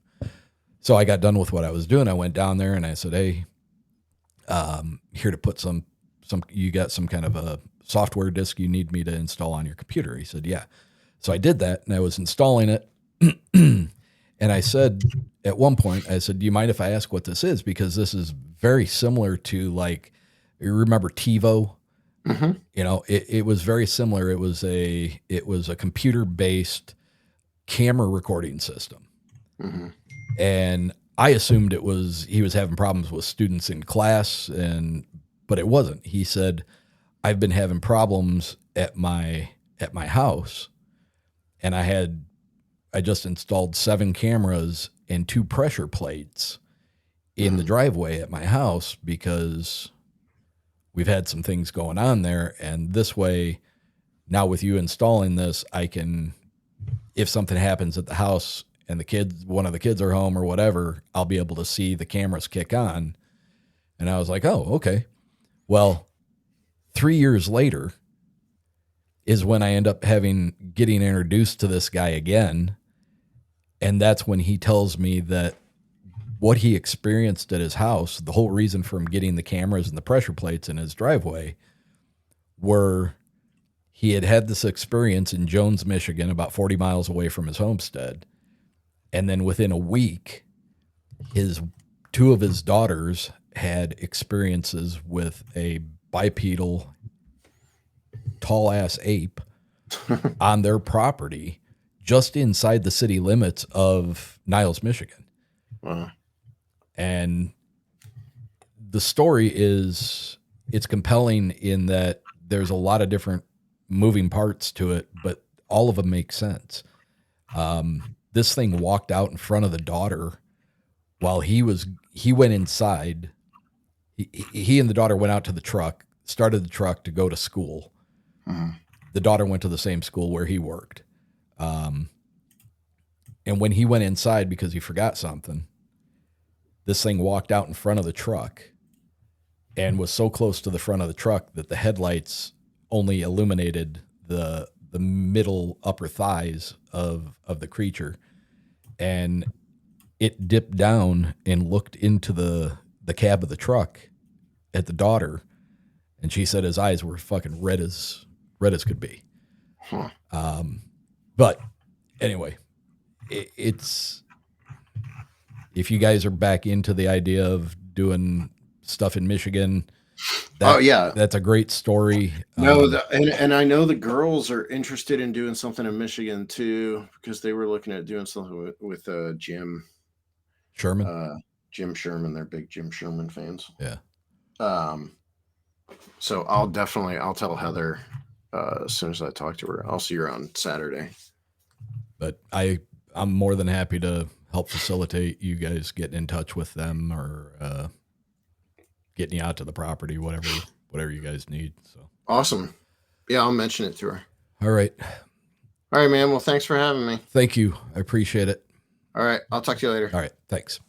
Speaker 1: So I got done with what I was doing. I went down there and I said, hey, here to put some, you got some kind of a software disk you need me to install on your computer. He said, yeah. So I did that and I was installing it. And I said, at one point, I said, do you mind if I ask what this is? Because this is very similar to, like, you remember TiVo? You know, it was very similar. It was a computer-based camera recording system. And I assumed he was having problems with students in class, but it wasn't. He said, I've been having problems at my house, and I just installed 7 cameras and 2 pressure plates in the driveway at my house because we've had some things going on there. And this way, now with you installing this, I can, if something happens at the house and one of the kids are home or whatever, I'll be able to see the cameras kick on. And I was like, oh, okay. Well, 3 years later is when I end up getting introduced to this guy again. And that's when he tells me that what he experienced at his house, the whole reason for him getting the cameras and the pressure plates in his driveway, were he had this experience in Jones, Michigan, about 40 miles away from his homestead. And then within a week, 2 of his daughters had experiences with a bipedal tall-ass ape on their property just inside the city limits of Niles, Michigan.
Speaker 2: Wow.
Speaker 1: And the story it's compelling in that there's a lot of different moving parts to it, but all of them make sense. This thing walked out in front of the daughter while he went inside. He and the daughter went out to the truck, started the truck to go to school. The daughter went to the same school where he worked. And when he went inside because he forgot something, this thing walked out in front of the truck and was so close to the front of the truck that the headlights only illuminated the middle upper thighs of the creature. And it dipped down and looked into the cab of the truck at the daughter. And she said his eyes were fucking red as could be.
Speaker 2: Huh.
Speaker 1: But anyway, it's, if you guys are back into the idea of doing stuff in Michigan,
Speaker 2: Oh yeah,
Speaker 1: that's a great story.
Speaker 2: no, and I know the girls are interested in doing something in Michigan too, because they were looking at doing something with Jim
Speaker 1: Sherman.
Speaker 2: Jim Sherman. They're big Jim Sherman fans.
Speaker 1: Yeah.
Speaker 2: So I'll tell Heather as soon as I talk to her. I'll see her on Saturday.
Speaker 1: But I'm more than happy to help facilitate you guys getting in touch with them, or getting you out to the property, whatever you guys need. So
Speaker 2: awesome. Yeah, I'll mention it to her.
Speaker 1: All right,
Speaker 2: man. Well, thanks for having me.
Speaker 1: thank you. I appreciate it.
Speaker 2: All right, I'll talk to you later.
Speaker 1: All right, thanks.